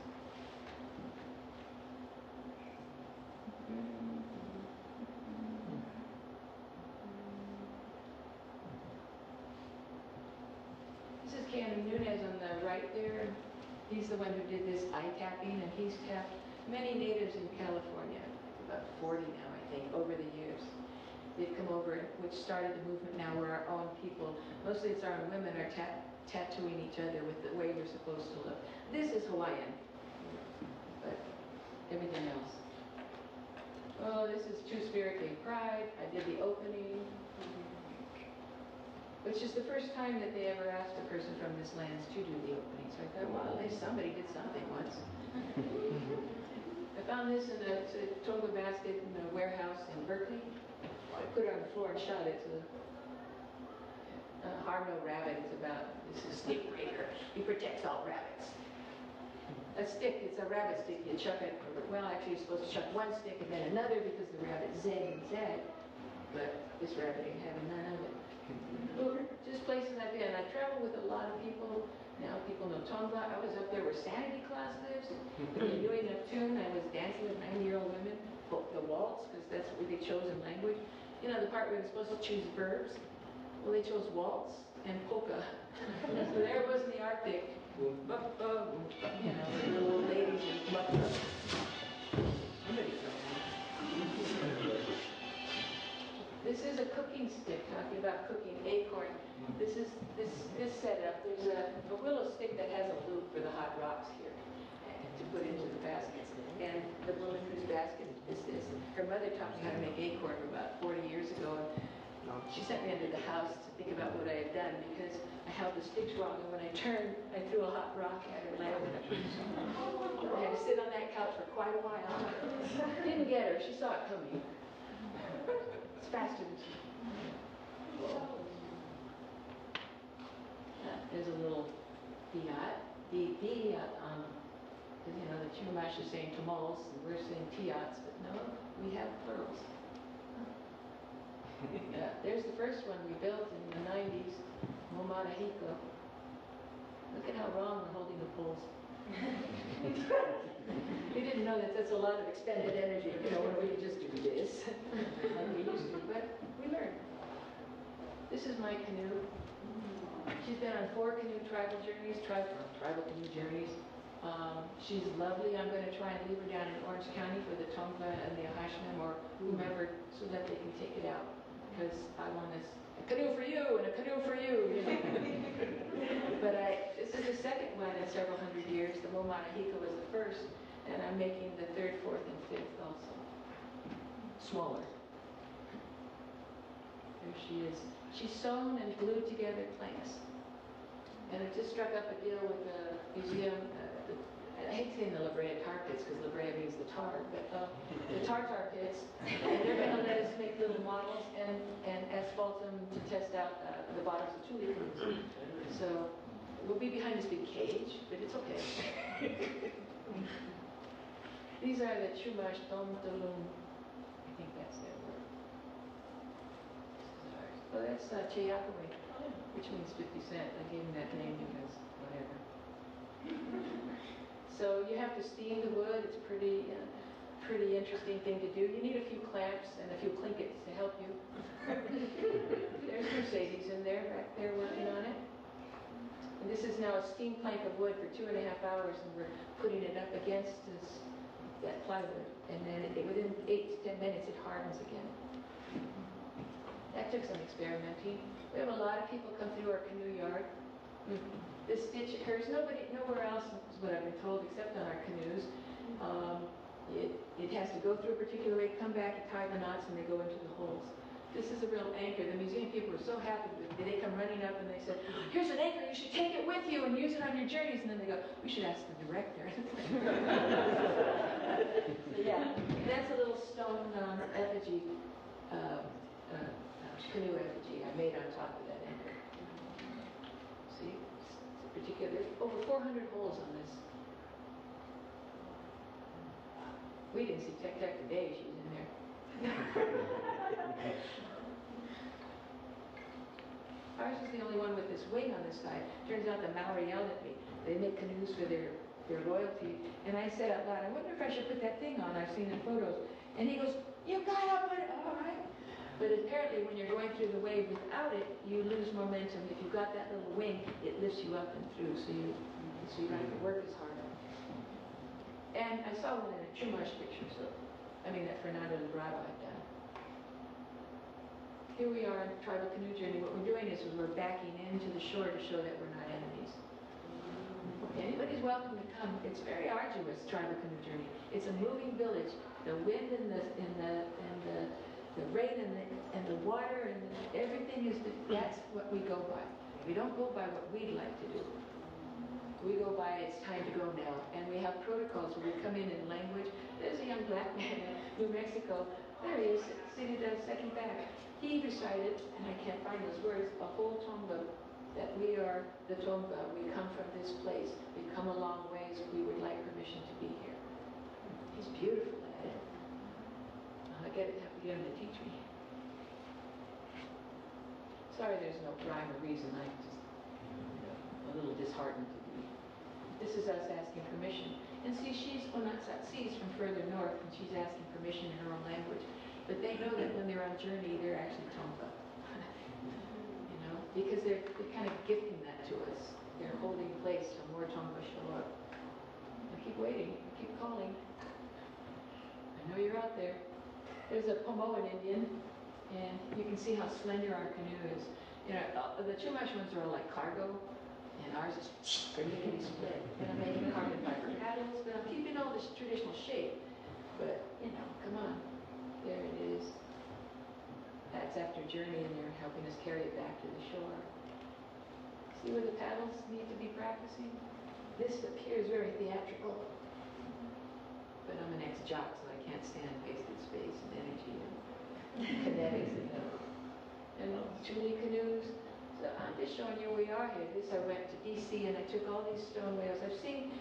This is Cannon Nunez on the right there. He's the one who did this eye tapping, and he's tapped many natives in California, about 40 now, I think, over the years. They've come over, which started the movement now where our own people, mostly it's our own women, are tattooing each other with the way we're supposed to look. This is Hawaiian, but everything else. Oh, this is Two-Spirit Day Pride. I did the opening. Which is the first time that they ever asked a person from this land to do the opening. So I thought, well, at least somebody did something once. I found this in a toga basket in a warehouse in Berkeley. I put it on the floor and shot it. It's a harm no rabbit. It's about, this is Stick Breaker. He protects all rabbits. A stick, it's a rabbit stick. You chuck it, well, actually you're supposed to chuck one stick and then another because the rabbit zag and zag. But this rabbit ain't having none of it. Just places I've been. I travel with a lot of people. Now people know Tonga. I was up there where Sanity Claus lives. In Nui Neptune, I was dancing with 90-year-old women. The waltz, because that's what they chose in language. You know, the part where they're supposed to choose verbs. Well, they chose waltz and polka. So there it was in the Arctic. You know, the little old ladies in buttons. Somebody told me. This is a cooking stick, talking about cooking acorn. This is this setup. There's a willow stick that has a loop for the hot rocks here to put into the baskets. And the woman whose basket this is, her mother taught me how to make acorn about 40 years ago. She sent me under the house to think about what I had done because I held the sticks wrong, and when I turned, I threw a hot rock at her and landed her. So I had to sit on that couch for quite a while. Didn't get her. She saw it coming. It's faster than she. There's a little Fiat. The Fiat, you know, the Chumash is saying Tamols, and we're saying Fiats, but no, we have plurals. There's the first one we built in the 90s, Momanahiko. Look at how wrong we're holding the poles. We didn't know that that's a lot of expended energy, you know, when we could just do this, like we used to, but we learned. This is my canoe. She's been on 4 canoe tribal journeys, tribal canoe journeys. She's lovely. I'm going to try and leave her down in Orange County for the Tongva and the Ahashnim or whomever so that they can take it out. Because I want a canoe for you and a canoe for you, you know. But this is the second one in several hundred years. The Momanahiko was the first, and I'm making the 3rd, 4th, and 5th also. Smaller. There she is. She's sewn and glued together planks. And I just struck up a deal with the museum. I hate saying the La Brea tar pits because La Brea means the tar, but the tar pits. And they're going to let us make little models and asphalt them to test out the bottoms of tulicans. So we'll be behind this big cage, but it's okay. These are the Chumash Dom Tulum. I think that's their word. Oh, that's Cheyakaway, which means 50 cent. I gave him that name because whatever. So you have to steam the wood. It's pretty interesting thing to do. You need a few clamps and a few clinkets to help you. There's Mercedes in there, back there working on it. And this is now a steam plank of wood for 2.5 hours, and we're putting it up against that plywood. And then within 8 to 10 minutes, it hardens again. That took some experimenting. We have a lot of people come through our canoe yard. This stitch occurs nowhere else, is what I've been told, except on our canoes. It has to go through a particular way, come back, you tie the knots, and they go into the holes. This is a real anchor. The museum people were so happy with me. They come running up and they said, "Here's an anchor, you should take it with you and use it on your journeys." And then they go, "We should ask the director." So yeah, that's a little stone effigy, canoe effigy I made on top of that anchor. See? There's over 400 holes on this. We didn't see Tech today, she was in there. Ours is the only one with this wing on this side. Turns out the Maori yelled at me. They make canoes for their royalty. And I said out loud, "I wonder if I should put that thing on. I've seen in photos." And he goes, "You gotta put it on." All right. But apparently when you're going through the wave without it, you lose momentum. If you've got that little wing, it lifts you up and through, so you don't have to work as hard. And I saw one in a Chumash picture, that Fernando Librado had done. Here we are on Tribal Canoe Journey. What we're doing is we're backing into the shore to show that we're not enemies. Anybody's welcome to come. It's very arduous, Tribal Canoe Journey. It's a moving village. The wind and the rain and the water and everything that's what we go by. We don't go by what we'd like to do. We go by it's time to go now. And we have protocols where we come in language. There's a young black man in New Mexico. There he is, seated second back. He recited, and I can't find those words, a whole Tongva, that we are the Tongva. We come from this place. We've come a long ways. We would like permission to be here. He's beautiful at it. I have to get him to teach me. Sorry there's no rhyme or reason. I'm just a little disheartened to be. This is us asking permission. And see, she's from further north, and she's asking permission in her own language. But they know that when they're on journey, they're actually Tongva. Because they're kind of gifting that to us. They're holding place till more Tongva show up. I keep waiting. I keep calling. I know you're out there. There's a Pomoan Indian, and you can see how slender our canoe is. The Chumash ones are all like cargo, and ours is lickety split. And I'm making carbon fiber paddles, but I'm keeping all this traditional shape. But, come on. There it is. That's after journey, and they're helping us carry it back to the shore. See where the paddles need to be practicing? This appears very theatrical, but I'm an ex-jock, so I can't stand wasted space and energy and kinetics and Julie canoes. So I'm just showing you where we are here. I went to DC and I took all these stone whales.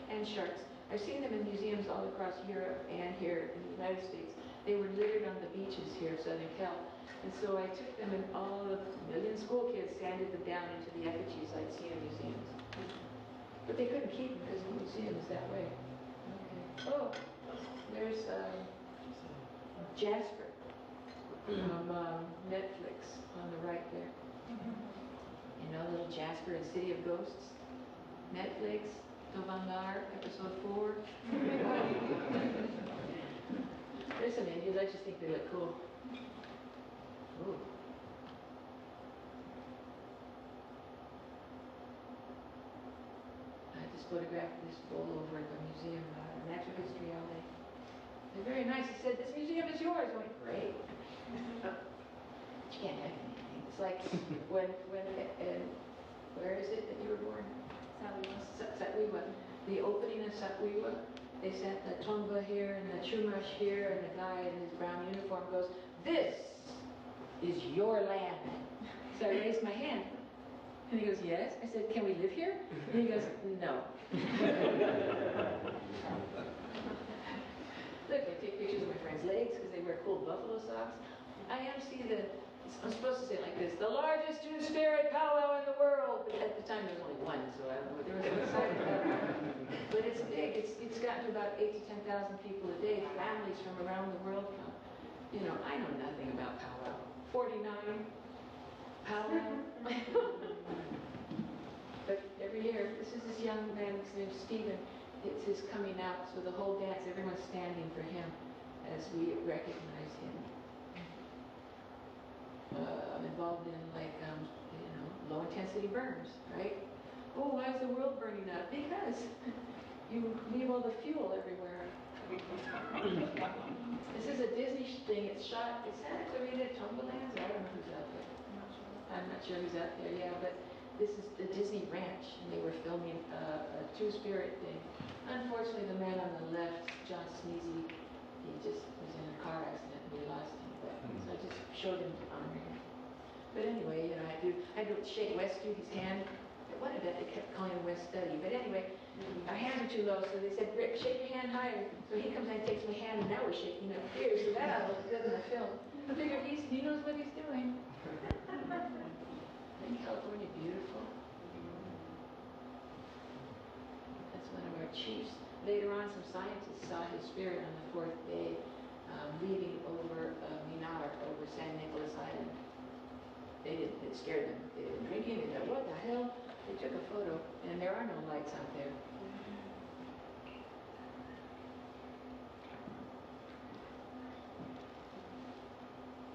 And sharks. I've seen them in museums all across Europe and here in the United States. They were littered on the beaches here of Southern Cal. And so I took them and all the million school kids sanded them down into the effigies I'd seen in museums. But they couldn't keep them because the museum is that way. Okay. Oh, there's Jasper from Netflix on the right there. You know, little Jasper in City of Ghosts. Netflix, Tovangar, episode 4. There's some Indians, I just think they look cool. Ooh. I just photographed this bull over at the Museum of Natural History LA. They're very nice. He said, "This museum is yours." I went, "Great." But you can't have anything. It's like when where is it that you were born? Satwiwa. The opening of Satwiwa, they sent the Tongva here and the Chumash here, and the guy in his brown uniform goes, "This is your land." So I raised my hand. And he goes, "Yes." I said, "Can we live here?" And he goes, "No." Look, I take pictures of my friends' legs because they wear cool buffalo socks. I'm supposed to say it like this: the largest two-spirit powwow in the world. But at the time there was only one, so I don't know what they were so excited about. But it's big. It's gotten to about 8,000 to 10,000 people a day. Families from around the world come. You know, I know nothing about powwow. 49 powwow. But every year, this is this young man, his name's Stephen. It's his coming out, so the whole dance, everyone's standing for him as we recognize him. I'm involved in low intensity burns, right? Oh, why is the world burning up? Because you leave all the fuel everywhere. This is a Disney thing. It's shot in Santa Clarita, Tombalands. I don't know who's out there. I'm not sure who's out there, yeah, but this is the Disney Ranch, and they were filming a two-spirit thing. Unfortunately, the man on the left, John Sneezy, he just was in a car accident and we lost him. So I just showed him to honor him. But anyway, you know, I had to shake Wes Study's hand. At one event, they kept calling him Wes Study. But anyway, our hands are too low, so they said, "Rick, shake your hand higher." So he comes in and takes my hand, and now we're shaking up here. So that looks good in the film. I figure he knows what he's doing. Isn't California beautiful? That's one of our chiefs. Later on, some scientists saw his spirit on the 4th day, leaving over Minar, over San Nicolas Island. It scared them. They were drinking, they thought, "What the hell?" They took a photo, and there are no lights out there.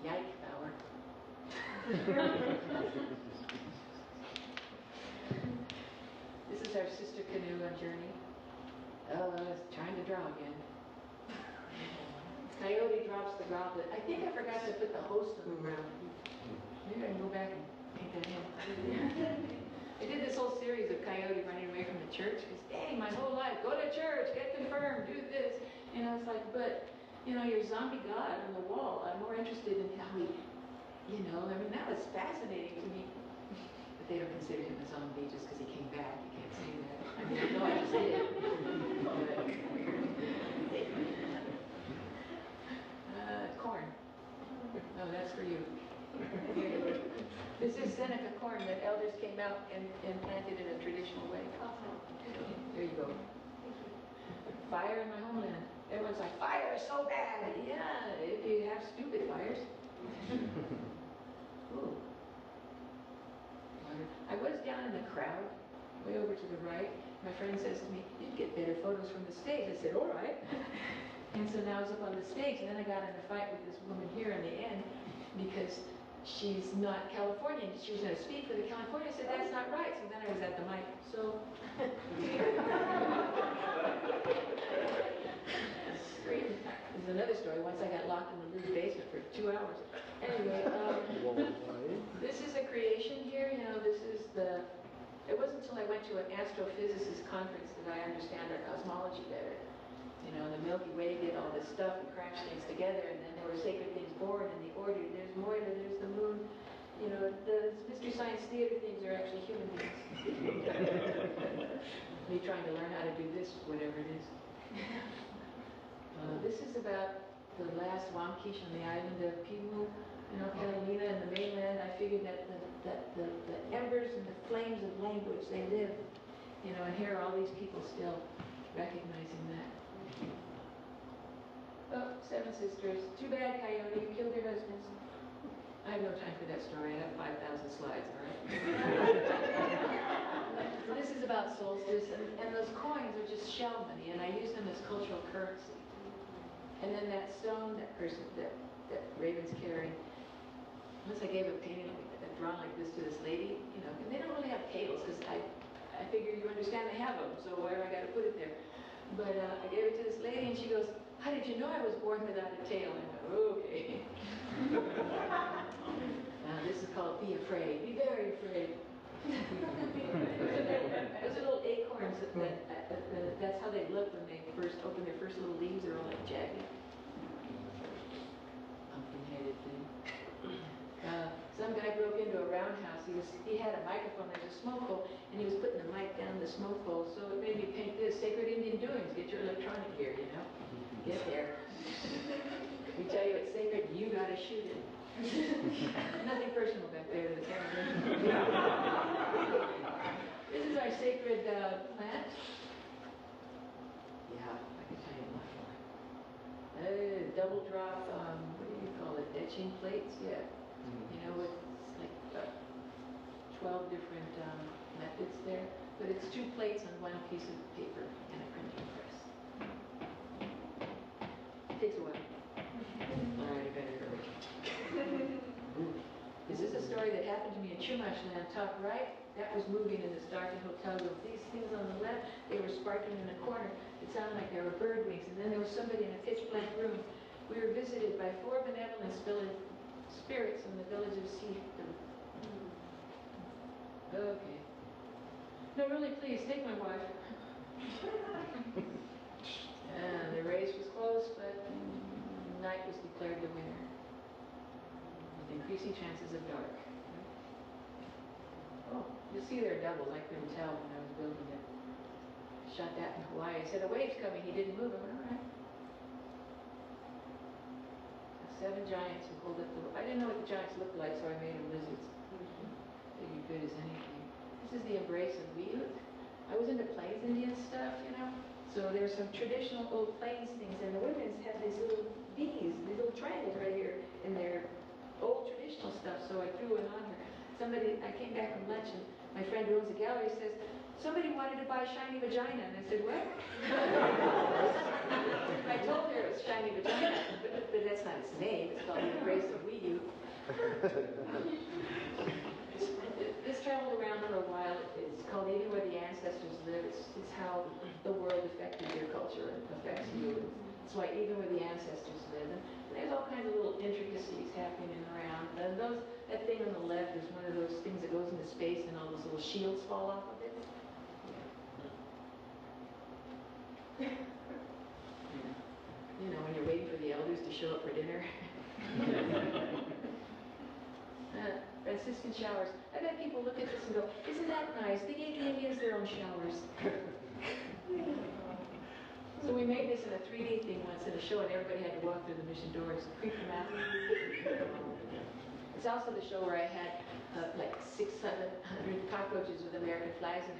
Yike power. This is our sister canoe on journey. Oh, I was trying to draw again. Coyote drops the goblet. I think I forgot to put the host on the ground. Maybe I can go back and paint that in. I did this whole series of Coyote running away from the church because, dang, my whole life, go to church, get confirmed, do this. And I was like, but, you know, your zombie god on the wall, I'm more interested in how he, you know, I mean, that was fascinating to me. But they don't consider him a zombie just because he came back. You can't say that. I mean, I know I just did. Corn. No, that's for you. This is Seneca corn that elders came out and planted in a traditional way. There you go. Fire in my homeland. Everyone's like, fire is so bad. Yeah, if you have stupid fires. Ooh. I was down in the crowd, way over to the right. My friend says to me, "You'd get better photos from the stage." I said, "All right." And so now I was up on the stage, and then I got in a fight with this woman here in the end because she's not Californian. She was going to speak for the California. I said, "That's not right." So then I was at the mic. So there's another story. Once I got locked in the Louvre basement for 2 hours. Anyway, This is a creation here, you know, this is the, it wasn't until I went to an astrophysicist conference that I understand our cosmology better. You know, the Milky Way did all this stuff and crashed things together, and then there were sacred things born in the order. There's Moira, there's the moon. You know, the Mystery Science Theater things are actually human beings. Me trying to learn how to do this, whatever it is. This is about the last Wamkish on the island of Pimu, you know, Catalina and the mainland. I figured that the embers and the flames of language, they live, you know, and here are all these people still recognizing that. Oh, 7 sisters. Too bad, Coyote, you killed your husbands. I have no time for that story. I have 5,000 slides, all right? So this is about solstice, and those coins are just shell money, and I use them as cultural currency. And then that stone, that person, that Raven's carrying, once I gave a painting, a drawing like this to this lady, you know, and they don't really have tails, because I figure you understand they have them, so why do I got to put it there? But I gave it to this lady, and she goes, "How did you know I was born without a tail?" I went, "Okay." Now this is called Be Afraid. Be very afraid. Those are little acorns. That's how they look when they first open their first little leaves. They're all like jagged, pumpkin-headed thing. Some guy broke into a roundhouse. He had a microphone. There's a smoke hole, and he was putting the mic down the smoke hole. So it made me paint this: Sacred Indian Doings. Get your electronic gear, you know. Get there. We tell you it's sacred, you gotta shoot it. Nothing personal back there to the camera. This is our sacred plant. Yeah, I can tell you a lot more. Double drop, what do you call it? Etching plates? Yeah. You know, it's like 12 different methods there. But it's 2 plates on 1 piece of paper and a printing press. It takes a while. All right, I better go. This is a story that happened to me in Chumash land, top right. That was moving in this darkened hotel room. These things on the left, they were sparking in the corner. It sounded like there were bird wings. And then there was somebody in a pitch black room. We were visited by 4 benevolent spirits in the village of Sihdom. Okay. No, really, please, take my wife. The race was close, but night was declared the winner, with increasing chances of dark. Oh, you see they're doubles. I couldn't tell when I was building it. Shot that in Hawaii. I said, "A wave's coming." He didn't move. I went, "All right." 7 giants who hold up the... I didn't know what the giants looked like, so I made them lizards. Figured good as anything. This is the embrace of Wiyut. I was into Plains Indian stuff, you know. So there's some traditional old Plains things, and the women's have these little bees, these little triangles right here in their old traditional stuff, so I threw it on her. I came back from lunch, and my friend who owns a gallery says, "Somebody wanted to buy Shiny Vagina," and I said, "What?" I told her it was Shiny Vagina, but that's not its name. It's called the Embrace of Wiyut. This traveled around for a while. It's called Even Where the Ancestors Live. It's how the world affected your culture and affects you. It's why even where the ancestors live. And there's all kinds of little intricacies happening around. And that thing on the left is one of those things that goes into space and all those little shields fall off of it. Yeah. You know, when you're waiting for the elders to show up for dinner. Franciscan showers. I bet people look at this and go, "Isn't that nice? They gave the Indians their own showers." So we made this in a 3D thing once at a show, and everybody had to walk through the mission doors, creep them out. It's also the show where I had like 600 cockroaches with American flags in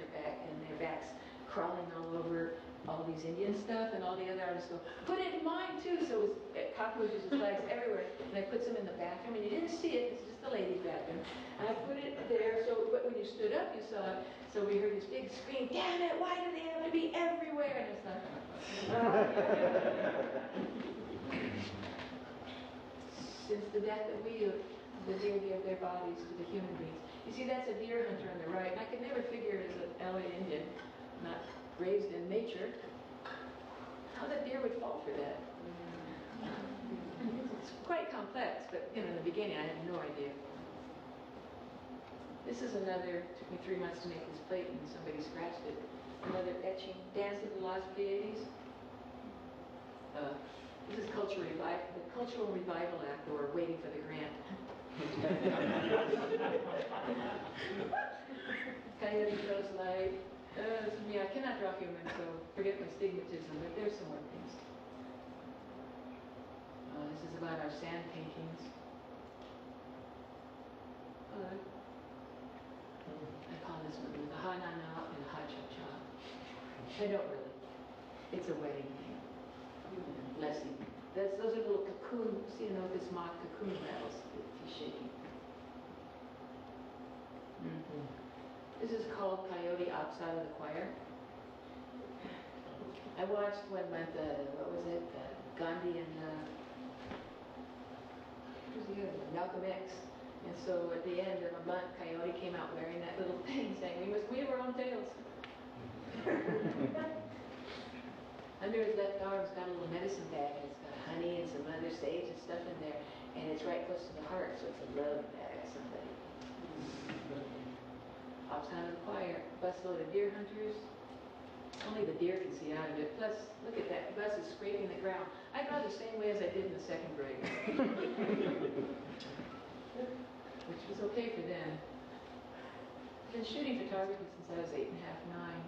their backs, crawling all over all these Indian stuff, and all the other artists go, "Put it in mine too." So it was cockroaches with flags everywhere, and I put some in the bathroom, and you didn't see it. It's just the ladies' bathroom. And I put it there, but when you stood up, you saw it. So we heard this big scream, "Damn it! Why do they have to be everywhere?" And it's like, since the death of Wiyut, the deer gave their bodies to the human beings. You see, that's a deer hunter on the right, and I could never figure as an LA Indian, not raised in nature, how the deer would fall for that. It's quite complex, but in the beginning I had no idea. This is another, took me 3 months to make this plate and somebody scratched it. Another etching, Dance of the Lost Pleiades. This is the Cultural Revival Act, or waiting for the grant. Coyote throws light. This is me. I cannot draw human, so forget my stigmatism, but there's some more things. This is about our sand paintings. I call this one the ha-na-na and ha-cha-cha. I don't really. It's a wedding thing. Blessing. Those are little cocoon, see, this mock cocoon rattles that he's shaking. This is called Coyote Outside of the Choir. I watched one month, what was it? Gandhi and who's the other one? Malcolm X. And so at the end of a month, Coyote came out wearing that little thing saying, "We must weave our own tails." Under his left arm's got a little medicine bag, and it's got honey and some other sage and stuff in there, and it's right close to the heart, so it's a love bag, somebody. Outside of the choir, busload of deer hunters. Only the deer can see out of it. Plus, look at that, the bus is scraping the ground. I draw the same way as I did in the second grade. Which was okay for them. I've been shooting photography since I was 8 and a half, 9.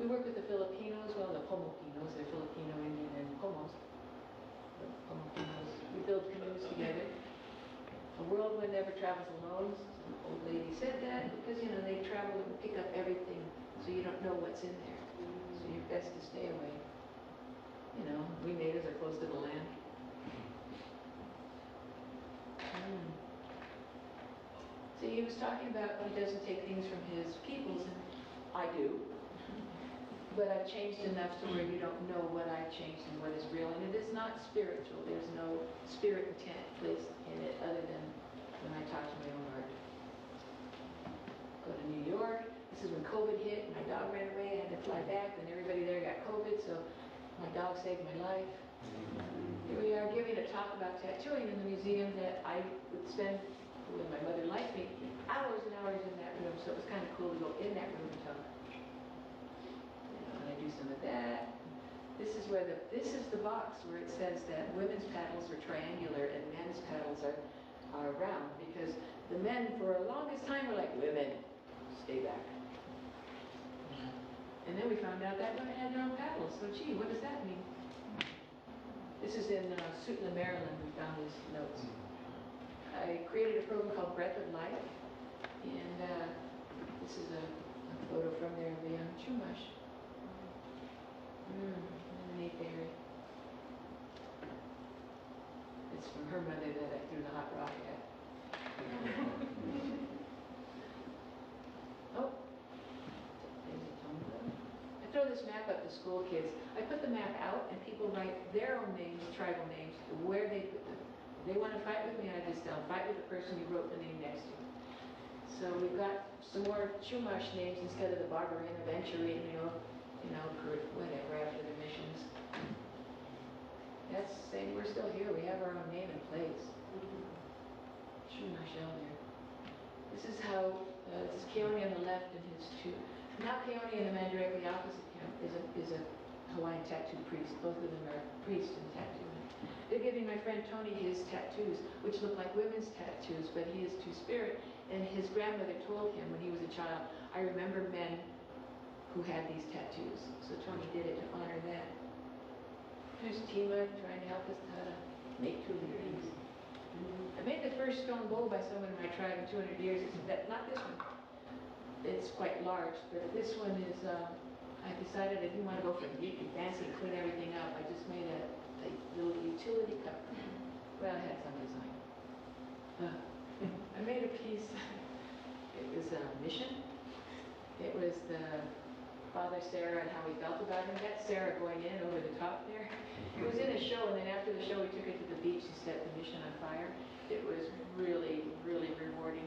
We work with the Filipinos, well, the Pomopinos, they're Filipino, Indian, and Pomos. The Pomopinos. We build canoes together. A whirlwind never travels alone. Some old lady said that because, they travel and pick up everything, so you don't know what's in there. So you're best to stay away. We natives are close to the land. So he was talking about he doesn't take things from his peoples, and I do. But I've changed enough to where you don't know what I've changed and what is real. And it is not spiritual. There's no spirit intent placed in it other than when I talk to my own heart. Go to New York. This is when COVID hit. My dog ran away. I had to fly back. Then everybody there got COVID, so my dog saved my life. Here we are giving a talk about tattooing in the museum that I would spend, when my mother liked me, hours and hours in that room. So it was kind of cool to go in that room and talk. I do some of that. This is the box where it says that women's paddles are triangular and men's paddles are round, because the men for the longest time were like, women, stay back. And then we found out that women had their own paddles. So gee, what does that mean? This is in Suitland, Maryland. We found these notes. I created a program called Breath of Life, and this is a photo from there of the young Chumash. Neat berry. It's from her mother that I threw the hot rock at. Oh, I throw this map up to school kids. I put the map out and people write their own names, tribal names, where they put them. If they want to fight with me, I just tell them, fight with the person you wrote the name next to. So we've got some more Chumash names instead of the Barbarina, Venturine, whatever, after the missions. That's saying we're still here. We have our own name and place. Chumash Elder. This is how, this is Keone on the left and his two. Now Keone and the man directly opposite him is a Hawaiian tattoo priest. Both of them are priests and tattooing. They're giving my friend Tony his tattoos, which look like women's tattoos, but he is two-spirit. And his grandmother told him when he was a child, I remember men who had these tattoos. So Tony did it to honor that. There's Tima trying to help us how to make two things. I made the first stone bowl by someone in my tribe in 200 years. Not this one. It's quite large, but this one is, I decided I didn't want to go for the fancy and clean everything up. I just made a little utility cup. Well, it had some design. I made a piece. It was a mission. It was the Father Sarah and how we felt about him. That's Sarah going in over the top there. It was in a show, and then after the show, we took it to the beach and set the mission on fire. It was really, really rewarding.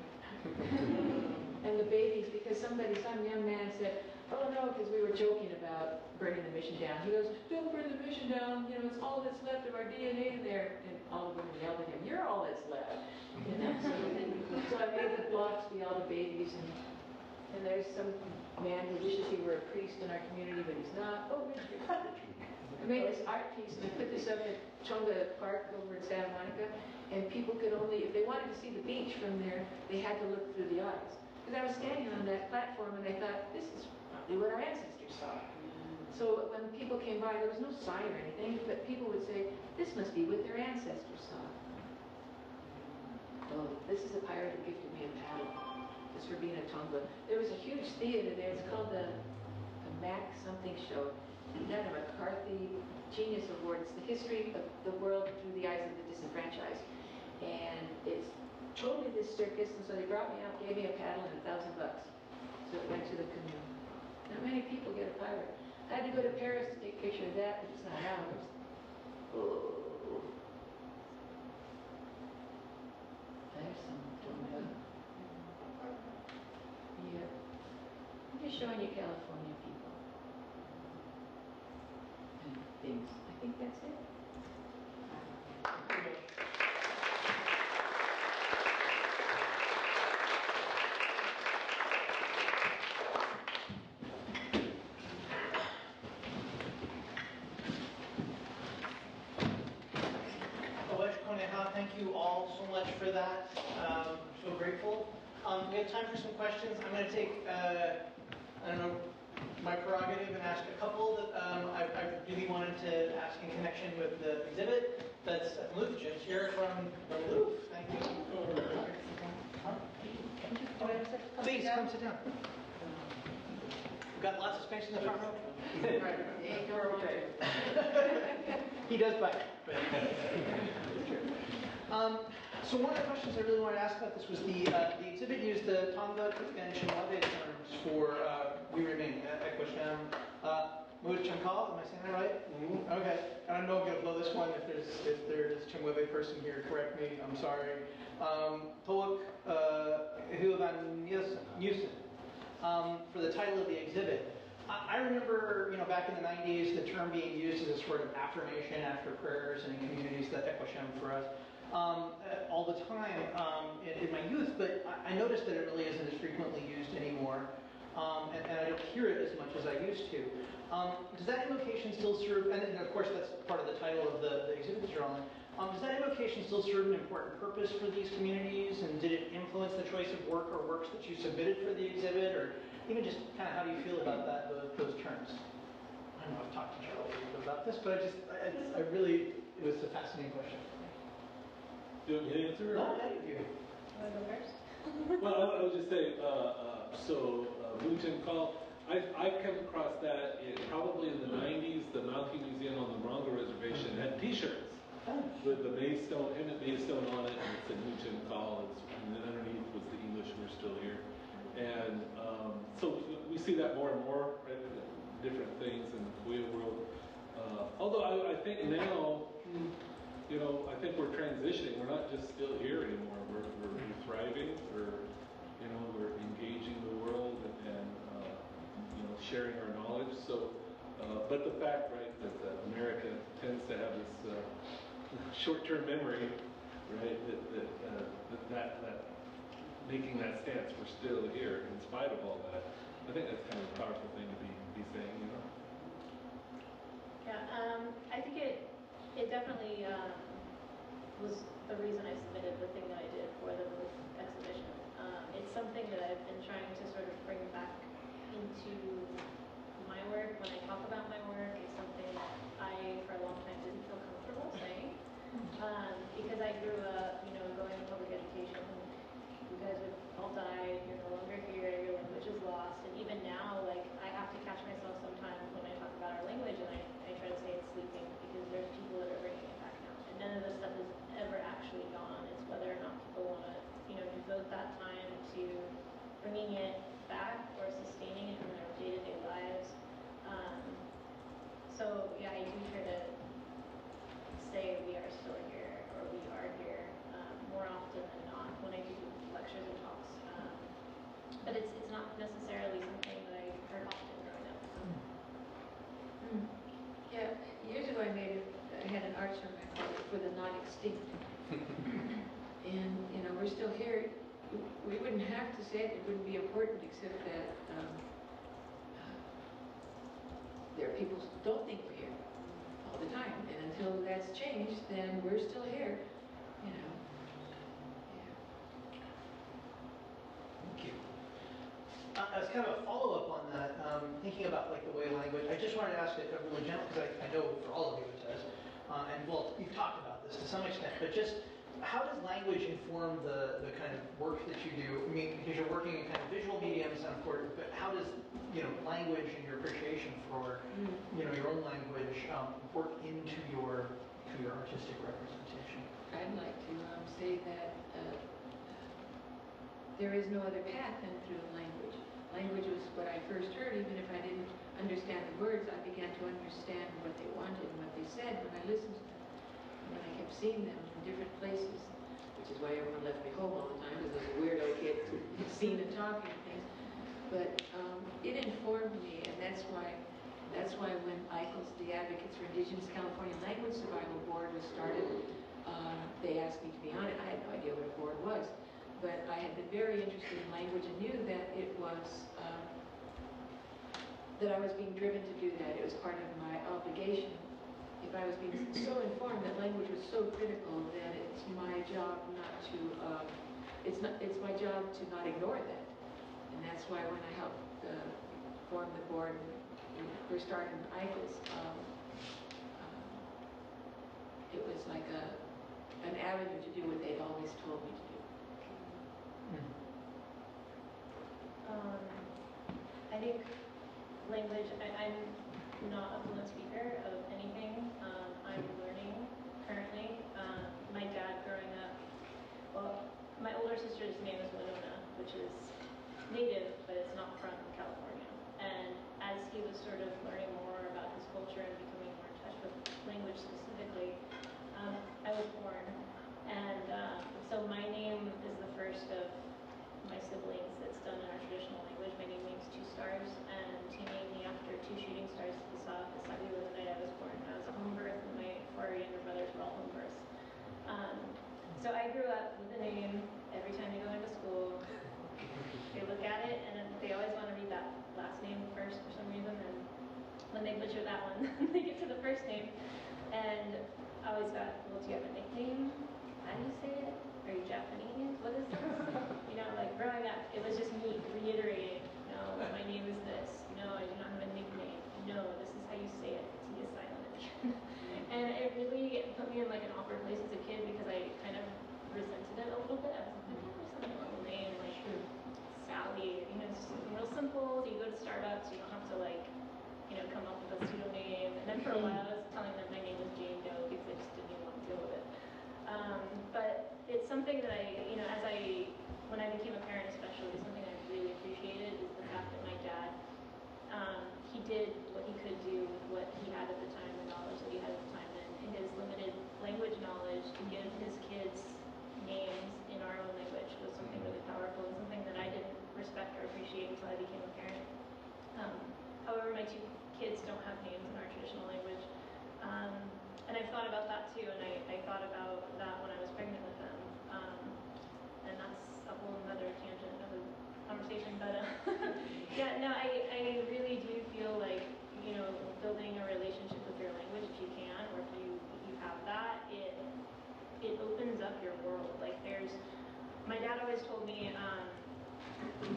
And the babies, because some young man said, oh no, because we were joking about burning the mission down. He goes, don't burn the mission down, it's all that's left of our DNA in there. And all of them yelled at him, you're all that's left. So I made the block talks to be all the babies, and there's some man who wishes he were a priest in our community, but he's not. Oh, Richard. I made this art piece, and I put this up at Chonga Park over in Santa Monica, and people could only, if they wanted to see the beach from there, they had to look through the eyes. Because I was standing on that platform, and I thought, this is probably what our ancestors saw. So when people came by, there was no sign or anything, but people would say, this must be what their ancestors saw. Oh, this is a pirate who gifted me a paddle. It's for being a Tongva. There was a huge theater there. It's called the Mac something show. It got a McCarthy Genius Award. It's the history of the world through the eyes of the disenfranchised. And it's totally this circus, and so they brought me out, gave me a paddle and $1,000. So it went to the canoe. Not many people get a pirate. I had to go to Paris to take a picture of that, but it's not ours. Oh. There's some Tongva. Yeah. I'm just showing you California people. And things. I think that's it. Thank you all so much for that. I'm so grateful. We have time for some questions. I'm going to take, I don't know, my prerogative and ask a couple that I really wanted to ask in connection with the exhibit that's at Maloof. Jim's here from Maloof. Thank you. Please, come sit down. We've got lots of space in the front row. He does bite. So one of the questions I really wanted to ask about this was the exhibit used the Tongva and chemkal terms for we remain Equisham chemkal. Am I saying that right? Mm-hmm. Okay. And I know I'm going to blow this one. If there's Chemwebe person here, correct me. I'm sorry. Towük Hiüvaniyüsn for the title of the exhibit. I remember, back in the 90s, the term being used as a sort of affirmation after prayers and in communities that Equisham for us. All the time in my youth, but I noticed that it really isn't as frequently used anymore, and I don't hear it as much as I used to. Does that invocation still serve, and of course that's part of the title of the exhibit that you're on, does that invocation still serve an important purpose for these communities, and did it influence the choice of work or works that you submitted for the exhibit, or even just kind of how do you feel about that, those terms? I don't know, I've talked to Gerald a little bit about this, but it was a fascinating question. Do you want me to answer? No, thank you. Want to go first? Well, I would just say, Maloof chemkal, I came across that probably in the 90s. The Mountie Museum on the Morongo Reservation had T-shirts with the Maystone, Emmett Maystone on it, and it said Maloof chemkal, and then underneath was the English, we're still here. And so we see that more and more, right, different things in the Kuya world. Although I think now, I think we're transitioning. We're not just still here anymore. We're thriving. We're engaging the world and sharing our knowledge. So, but the fact, right, that America tends to have this short-term memory, right, that making that stance, we're still here in spite of all that. I think that's kind of a powerful thing to be saying, Yeah, I think it definitely was the reason I submitted the thing that I did for the Maloof exhibition. It's something that I've been trying to sort of bring back into my work. When I talk about my work, it's something that I, for a long time, didn't feel comfortable saying. Because I grew up, going to public education. You guys have all died, you're no longer here, your language is lost. And even now, I have to catch myself sometimes when I talk about our language, and I try to say it's sleeping, because there's people that are bringing it back now. And none of this stuff is ever actually gone. It's whether or not people want to, devote that time to bringing it back or sustaining it in their day-to-day lives. So yeah, I do try to say we are still here, or we are here, more often than not when I do lectures and talks. But it's not necessarily something that I heard often growing up. Yeah, years ago I had an art survey for the non-extinct. And, we're still here we wouldn't have to say it, it wouldn't be important, except that there are people who don't think we're here all the time. And until that's changed, then we're still here, you know. Yeah. Thank you. As kind of a follow-up on that, thinking about like the way language, I just wanted to ask a really general, because I know for all of you it does, and well, you've talked about this to some extent, but just how does language inform the kind of work that you do? I mean, because you're working in kind of visual mediums, important, but how does, you know, language and your appreciation for, you know, your own language work into your artistic representation? I'd like to say that there is no other path than through language. Language was what I first heard. Even if I didn't understand the words, I began to understand what they wanted and what they said when I listened to them. And when I kept seeing them in different places, which is why everyone left me home all the time, because I was a weirdo kid seeing and talking and things. But it informed me, and that's why when ICLS, the Advocates for Indigenous California Language Survival Board, was started, they asked me to be on it. I had no idea what a board was. But I had been very interested in language and knew that it was, that I was being driven to do that. It was part of my obligation. If I was being so informed that language was so critical, then it's my job not to, it's my job to not ignore that. And that's why when I helped form the board, when we first started in ICLS, it was like an avenue to do what they'd always told me to do. I think language, I'm not a fluent speaker of anything. I'm learning currently. My dad growing up, well, my older sister's name is Winona, which is native, but it's not from California. And as he was sort of learning more about his culture and becoming more in touch with language specifically, I was born. And so my name is the first of my siblings that's done in our traditional language. My name means 2 stars, and he named me after 2 shooting stars that he saw beside me the night I was born. I was a home birth, and my 4 younger brothers were all home births. So I grew up with a name. Every time they go into school, they look at it, and then they always want to read that last name first for some reason, and when they butcher that one, they get to the first name. And I always got, well, do you have a nickname? How do you say it? Are you Japanese? What is this? You know, like growing up, it was just me reiterating, no, my name is this. No, I do not have a nickname. No, this is how you say it. T is silent. And it really put me in like an awkward place as a kid because I kind of resented it a little bit. I was like, why can't I just have a normal name like Sally? You know, it's just something real simple. So you go to Starbucks, you don't have to like, you know, come up with a pseudo name. And then for a while, I was telling them my name was Jane Doe because I just didn't even want to deal with it. But it's something that when I became a parent especially, something I really appreciated is the fact that my dad, he did what he could do with what he had at the time, the knowledge that he had at the time, and in his limited language knowledge, to give his kids names in our own language was something really powerful and something that I didn't respect or appreciate until I became a parent. However, my 2 kids don't have names in our traditional language. And I've thought about that too, and I thought about that when I was pregnant with them. And that's a whole other tangent of a conversation, but yeah, no, I really do feel like, you know, building a relationship with your language, if you can, or if you have that, it opens up your world. Like my dad always told me,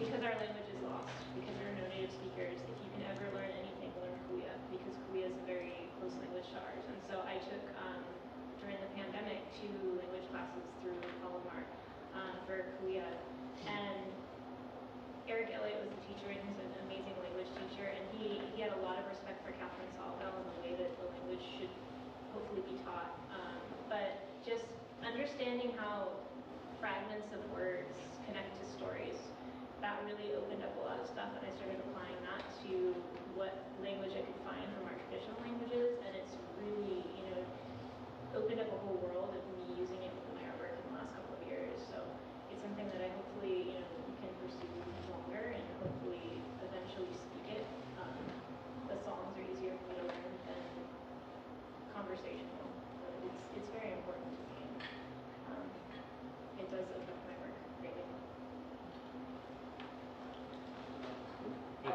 because our language is lost, because there are no native speakers, if you can ever learn anything, learn Kuya, because Kuya is a very close language to ours. And so I took, during the pandemic, 2 language classes through Palomar for Kuya. And Eric Elliott was the teacher, and he's an amazing language teacher, and he had a lot of respect for Catherine Salvell and the way that the language should hopefully be taught. But just understanding how fragments of words connect to stories, that really opened up a lot of stuff, and I started applying that to what language I could find from our traditional languages, and it's really, you know, opened up a whole world of me using it within my artwork in the last couple of years. So it's something that I hopefully, you know, can pursue longer and hopefully eventually speak it. The songs are easier for me to learn than conversational, but it's very important to me. It does affect my work greatly.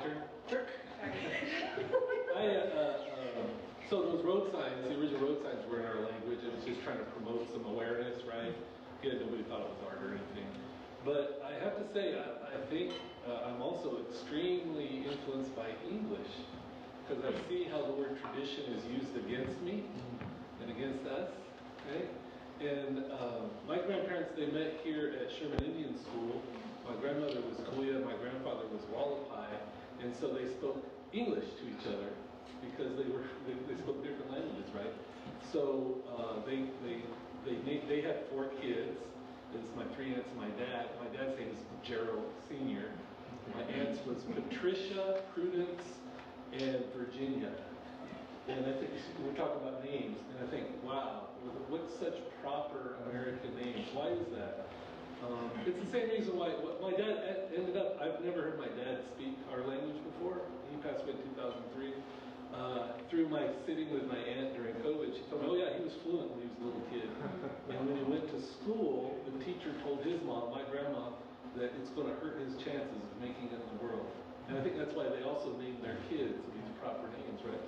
turn? Sure. So those road signs, the original road signs were in our language. It was just trying to promote some awareness, right? Again, nobody thought it was art or anything. But I have to say, I think I'm also extremely influenced by English, because I see how the word tradition is used against me and against us, right? And my grandparents, they met here at Sherman Indian School. My grandmother was Kuya, my grandfather was Wallapai, and so they spoke English to each other because they spoke different languages, right? So they had 4 kids. It's my 3 aunts and my dad. My dad's name is Gerald Sr. My aunts was Patricia, Prudence, and Virginia. And I think we're talking about names, and I think, wow, what such proper American names? Why is that? It's the same reason why my dad ended up, I've never heard my dad speak our language before. He passed away in 2003. Through my sitting with my aunt during COVID, she told me, oh yeah, he was fluent when he was a little kid. And when he went to school, the teacher told his mom, my grandma, that it's going to hurt his chances of making it in the world. And I think that's why they also named their kids these proper names, right?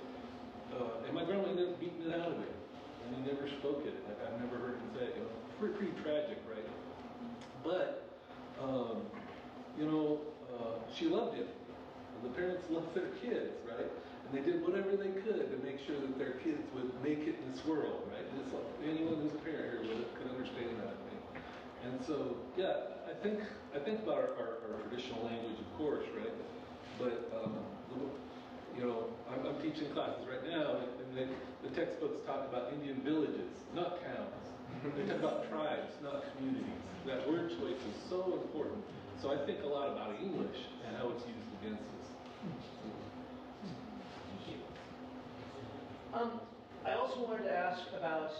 And my grandma ended up beating it out of him. And he never spoke it. Like, I've never heard him say it. You know, pretty tragic, right? But, she loved him. And the parents loved their kids, right? And they did whatever they could to make sure that their kids would make it in this world, right? And it's like anyone who's a parent here could understand that, I think. And so, yeah, I think about our traditional language, of course, right? But, I'm teaching classes right now, and the textbooks talk about Indian villages, not towns. They talk about tribes, not communities. That word choice is so important. So I think a lot about English and how it's used against us. I also wanted to ask about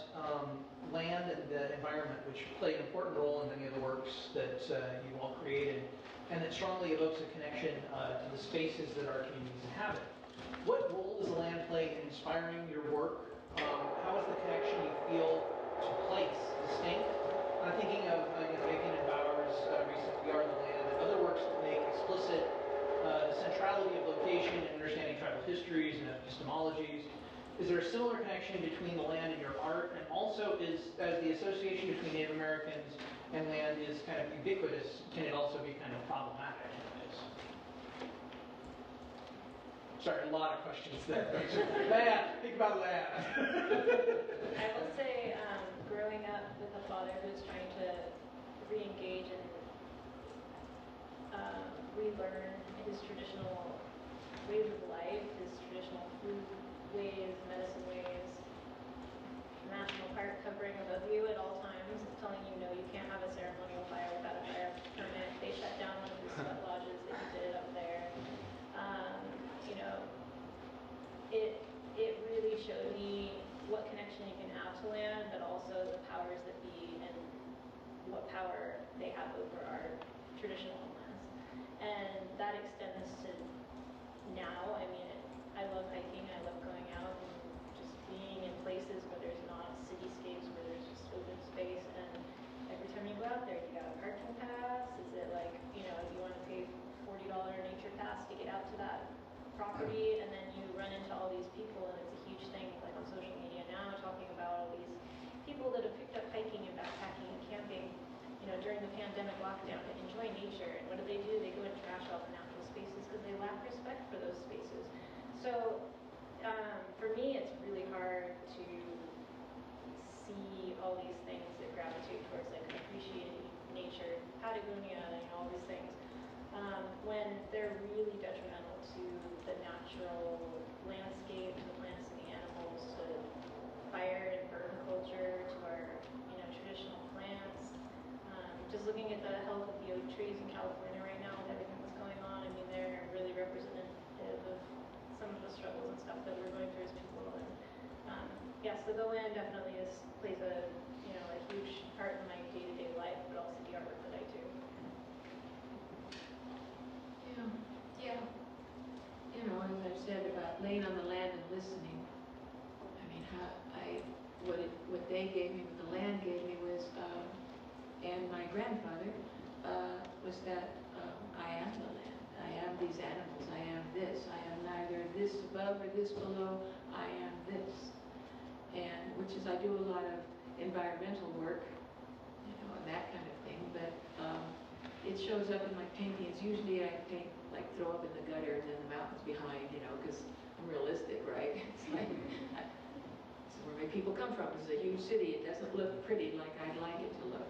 land and the environment, which play an important role in many of the works that you all created, and that strongly evokes a connection to the spaces that our communities inhabit. What role does the land play in inspiring your work? How is the connection you feel to place distinct? I'm thinking of Bacon and Bauer's recent We Are the Land and other works that make explicit the centrality of location and understanding tribal histories and epistemologies. Is there a similar connection between the land and your art? And also, as the association between Native Americans and land is kind of ubiquitous, can it also be kind of problematic in ways? Sorry, a lot of questions there. Land, think about land. I will say, growing up with a father who's trying to re-engage and relearn his traditional ways of life, his traditional food ways, medicine ways, national park covering above you at all times, telling you, no, you can't have a ceremonial fire without a fire permit. They shut down one of his sweat lodges if you did it up there. It really showed me what connection you can have to land, but also the powers that be and what power they have over our traditional homelands. And that extends to now. I mean, I love hiking, I love going out and just being in places where there's not cityscapes, where there's just open space, and every time you go out there, you got a parking pass. Is it like, you want to pay $40 nature pass to get out to that property, and then you run into all these people, and it's a huge thing, like on social media now, talking about all these people that have picked up hiking and backpacking and camping, during the pandemic lockdown to enjoy nature. And what do? They go and trash all the natural spaces because they lack respect for those spaces. So for me, it's really hard to see all these things that gravitate towards like appreciating nature, Patagonia, all these things, when they're really detrimental to the natural landscape, to the plants and the animals, to fire and burn culture, to our traditional plants. Just looking at the health of the oak trees in California right now with everything that's going on, I mean, they're really representative of some of the struggles and stuff that we're going through as people. And so the land definitely plays a huge part in my day-to-day life, but also the artwork that I do. Yeah. As I've said about laying on the land and listening. I mean, what they gave me, what the land gave me was, and my grandfather was that I am the land. I am these animals. I am this. I am neither this above or this below. I am this. And which is, I do a lot of environmental work, you know, and that kind of thing. But it shows up in my paintings. Usually I paint, like, throw up in the gutter and then the mountains behind, you know, because I'm realistic, right? It's like, this is where my people come from. This is a huge city. It doesn't look pretty like I'd like it to look.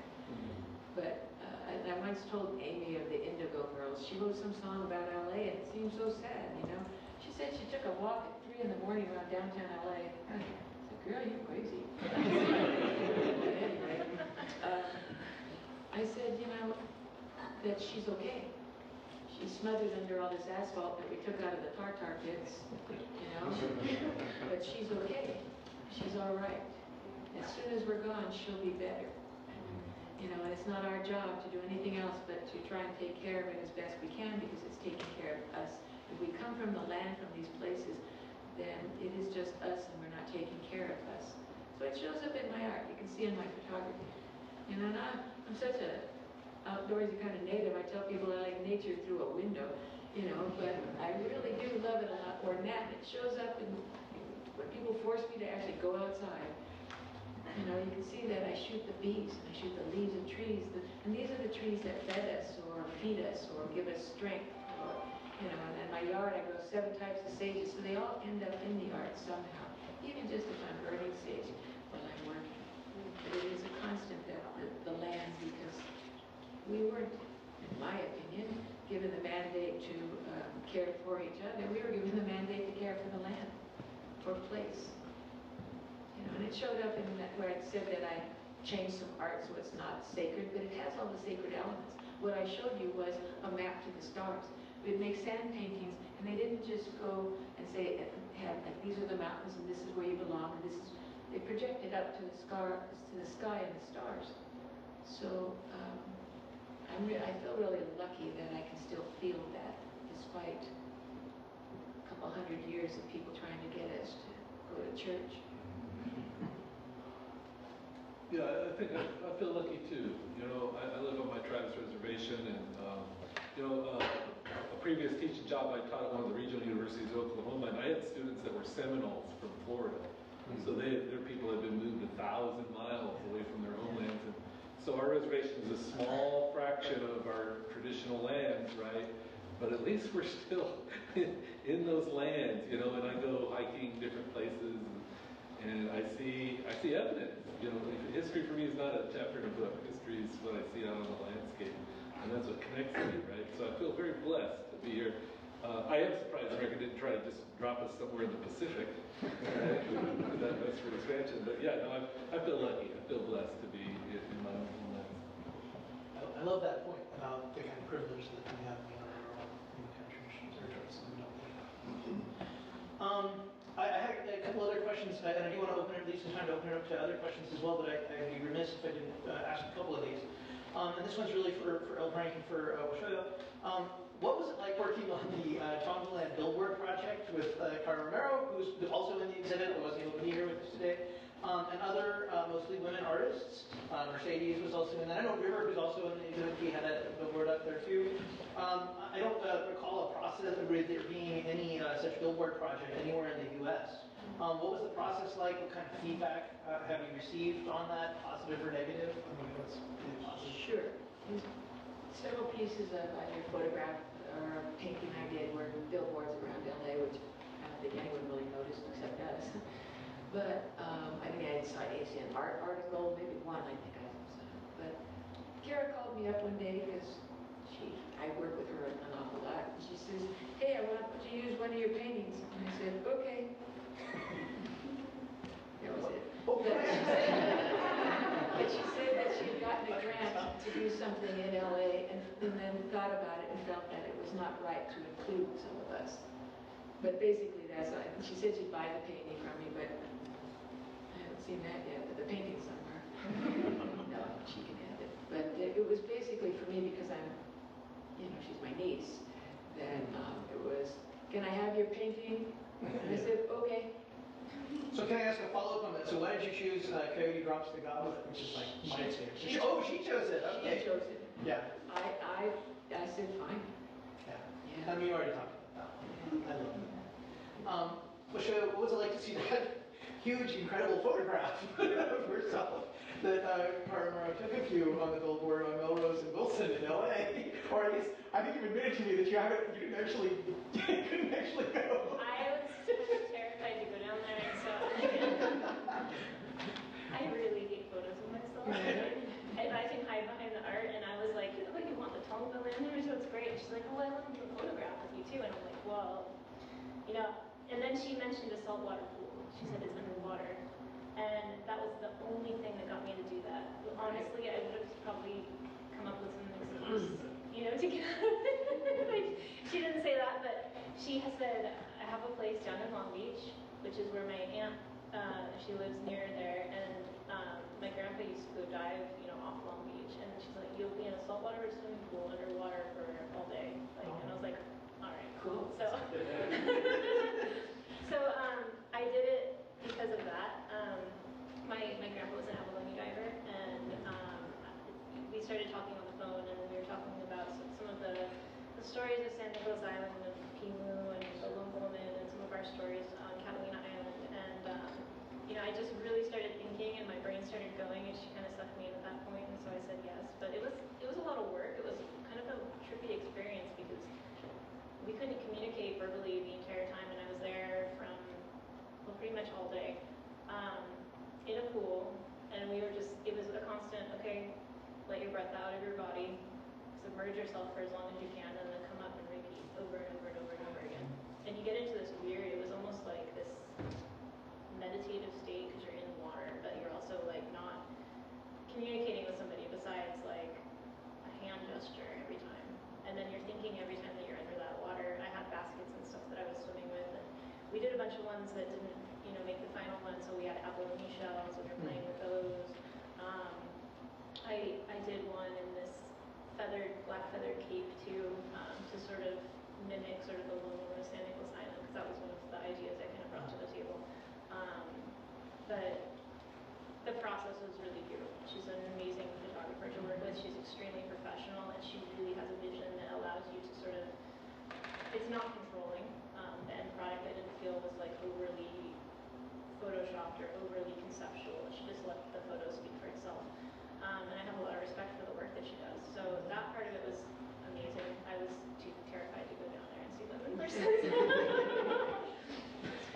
But I once told Amy of the Indigo Girls, she wrote some song about LA and it seemed so sad, you know. She said she took a walk at 3 in the morning around downtown LA. I said, girl, you're crazy. But anyway, I said, you know, that she's okay. She's smothered under all this asphalt that we took out of the tartar pits, you know. But she's okay. She's all right. As soon as we're gone, she'll be better. You know, and it's not our job to do anything else but to try and take care of it as best we can because it's taking care of us. If we come from the land, from these places, then it is just us and we're not taking care of us. So it shows up in my art. You can see in my photography. You know, and I'm such a outdoorsy kind of native. I tell people I like nature through a window, you know, but I really do love it a lot more than that. It shows up in when people force me to actually go outside. You know, you can see that I shoot the bees, and I shoot the leaves of trees, and these are the trees that fed us, or feed us, or give us strength, or, you know, and in my yard I grow 7 types of sages, so they all end up in the art somehow, even just if I'm burning sage while I'm working. But it is a constant that the land, because we weren't, in my opinion, given the mandate to care for each other, we were given the mandate to care for the land, for place. You know, and it showed up in that where it said that I changed some art so it's not sacred, but it has all the sacred elements. What I showed you was a map to the stars. We'd make sand paintings, and they didn't just go and say, have, like, these are the mountains, and this is where you belong, and this is, they projected up to the sky and the stars. So I feel really lucky that I can still feel that, despite a couple 100 years of people trying to get us to go to church. Yeah, I think I feel lucky too. You know, I live on my tribe's reservation, and you know, a previous teaching job I taught at one of the regional universities of Oklahoma, and I had students that were Seminoles from Florida. So their people had been moved 1,000 miles away from their homelands, and so our reservation is a small fraction of our traditional lands, right? But at least we're still in those lands, you know. And I go hiking different places, and I see evidence. You know, history for me is not a chapter in a book. History is what I see out on the landscape, and that's what connects me, right? So I feel very blessed to be here. I am surprised America didn't try to just drop us somewhere in the Pacific, right? That's for expansion. But yeah, no, I feel lucky. I feel blessed to be in my own homeland. I love that point about the kind of privilege that we have being on our own traditional territories. So we don't I had a couple other questions, and I do want to open it, leave some time to open it up to other questions as well, but I'd be remiss if I didn't ask a couple of these. And this one's really for L Frank and for Weshoyot. What was it like working on the Tongvaland billboard project with Cara Romero, who's also in the exhibit, but wasn't able to be here with us today, and other mostly women artists? Mercedes was also in that. I know River, who's also in the exhibit, he had a billboard up there too. I don't recall a process of there being any such billboard project anywhere in the U.S. What was the process like? What kind of feedback have you received on that, positive or negative? I mean, what's really positive? Sure. There's several pieces of either photograph or painting I did were billboards around LA, which I don't think anyone really noticed except us. But I think I saw an art article, maybe one I think I saw. But Kara called me up one day because I work with her an awful lot. And she says, hey, I want to use one of your paintings. And I said, okay. That was it. But she said that she had gotten a grant to do something in LA and then thought about it and felt that it was not right to include some of us. But basically that's why. She said she'd buy the painting from me, but I haven't seen that yet, but the painting's somewhere. No, she can have it. But it was basically for me because I'm, you know, she's my niece, that it was, can I have your painting? And I said, okay. So can I ask a follow-up on that? So why did you choose Coyote Drops the Goblet, which is like my favorite? She chose it. Okay. She chose it. Yeah. I said fine. Yeah. Yeah. we already talked about that one. I love that. Weshoyot, what was it like to see that huge, incredible photograph of herself that Carmen took of you on the billboard on Melrose and Wilson in LA? Or I guess, I think you've admitted to me that you couldn't actually go. I was terrified to go down there, and so I really hate photos of myself. I can hide behind the art, and I was like, you want the Tonga land there, so it's great. And she's like, oh, I want to do a photograph with you too. And I'm like, well, and then she mentioned a saltwater pool. She said it's underwater. And that was the only thing that got me to do that. Honestly, I would have probably come up with some excuse, to get out of it. Like, she didn't say that, but she has said, I have a place down in Long Beach, which is where my aunt, she lives near there, and my grandpa used to go dive, off Long Beach, and she's like, you'll be in a saltwater swimming pool underwater for all day. And I was like, all right, cool. So, I did it because of that. My grandpa was an abalone diver, and we started talking on the phone, and we were talking about some of the stories of San Nicolas Island, and Pimu, and the Lone Woman, and some of our stories on Catalina Island, and I just really started thinking, and my brain started going, and she kind of sucked me in at that point, and so I said yes. But it was a lot of work. It was kind of a trippy experience because we couldn't communicate verbally the entire time, and I was there from pretty much all day in a pool, and it was a constant, okay, let your breath out of your body, submerge yourself for as long as you can, and then come up and repeat over and over and over and over again. And you get into this weird, it was almost like this meditative state because you're in the water, but you're also like not communicating with somebody besides like a hand gesture every time. And then you're thinking every time that you're under that water. I had baskets and stuff that I was swimming with, and we did a bunch of ones that didn't, make the final one, so we had abalone shells, and we're playing with those. I did one in this black feathered cape too, to sort of mimic sort of the Lone Woman of San Nicolas Island, because that was one of the ideas I kind of brought to the table. But the process was really beautiful. She's an amazing photographer to work with. She's extremely professional, and she really has a vision that allows you to sort of, it's not controlling. The end product I didn't feel was like overly photoshopped or overly conceptual. She just let the photo speak for itself. And I have a lot of respect for the work that she does. So that part of it was amazing. I was too terrified to go down there and see them in person.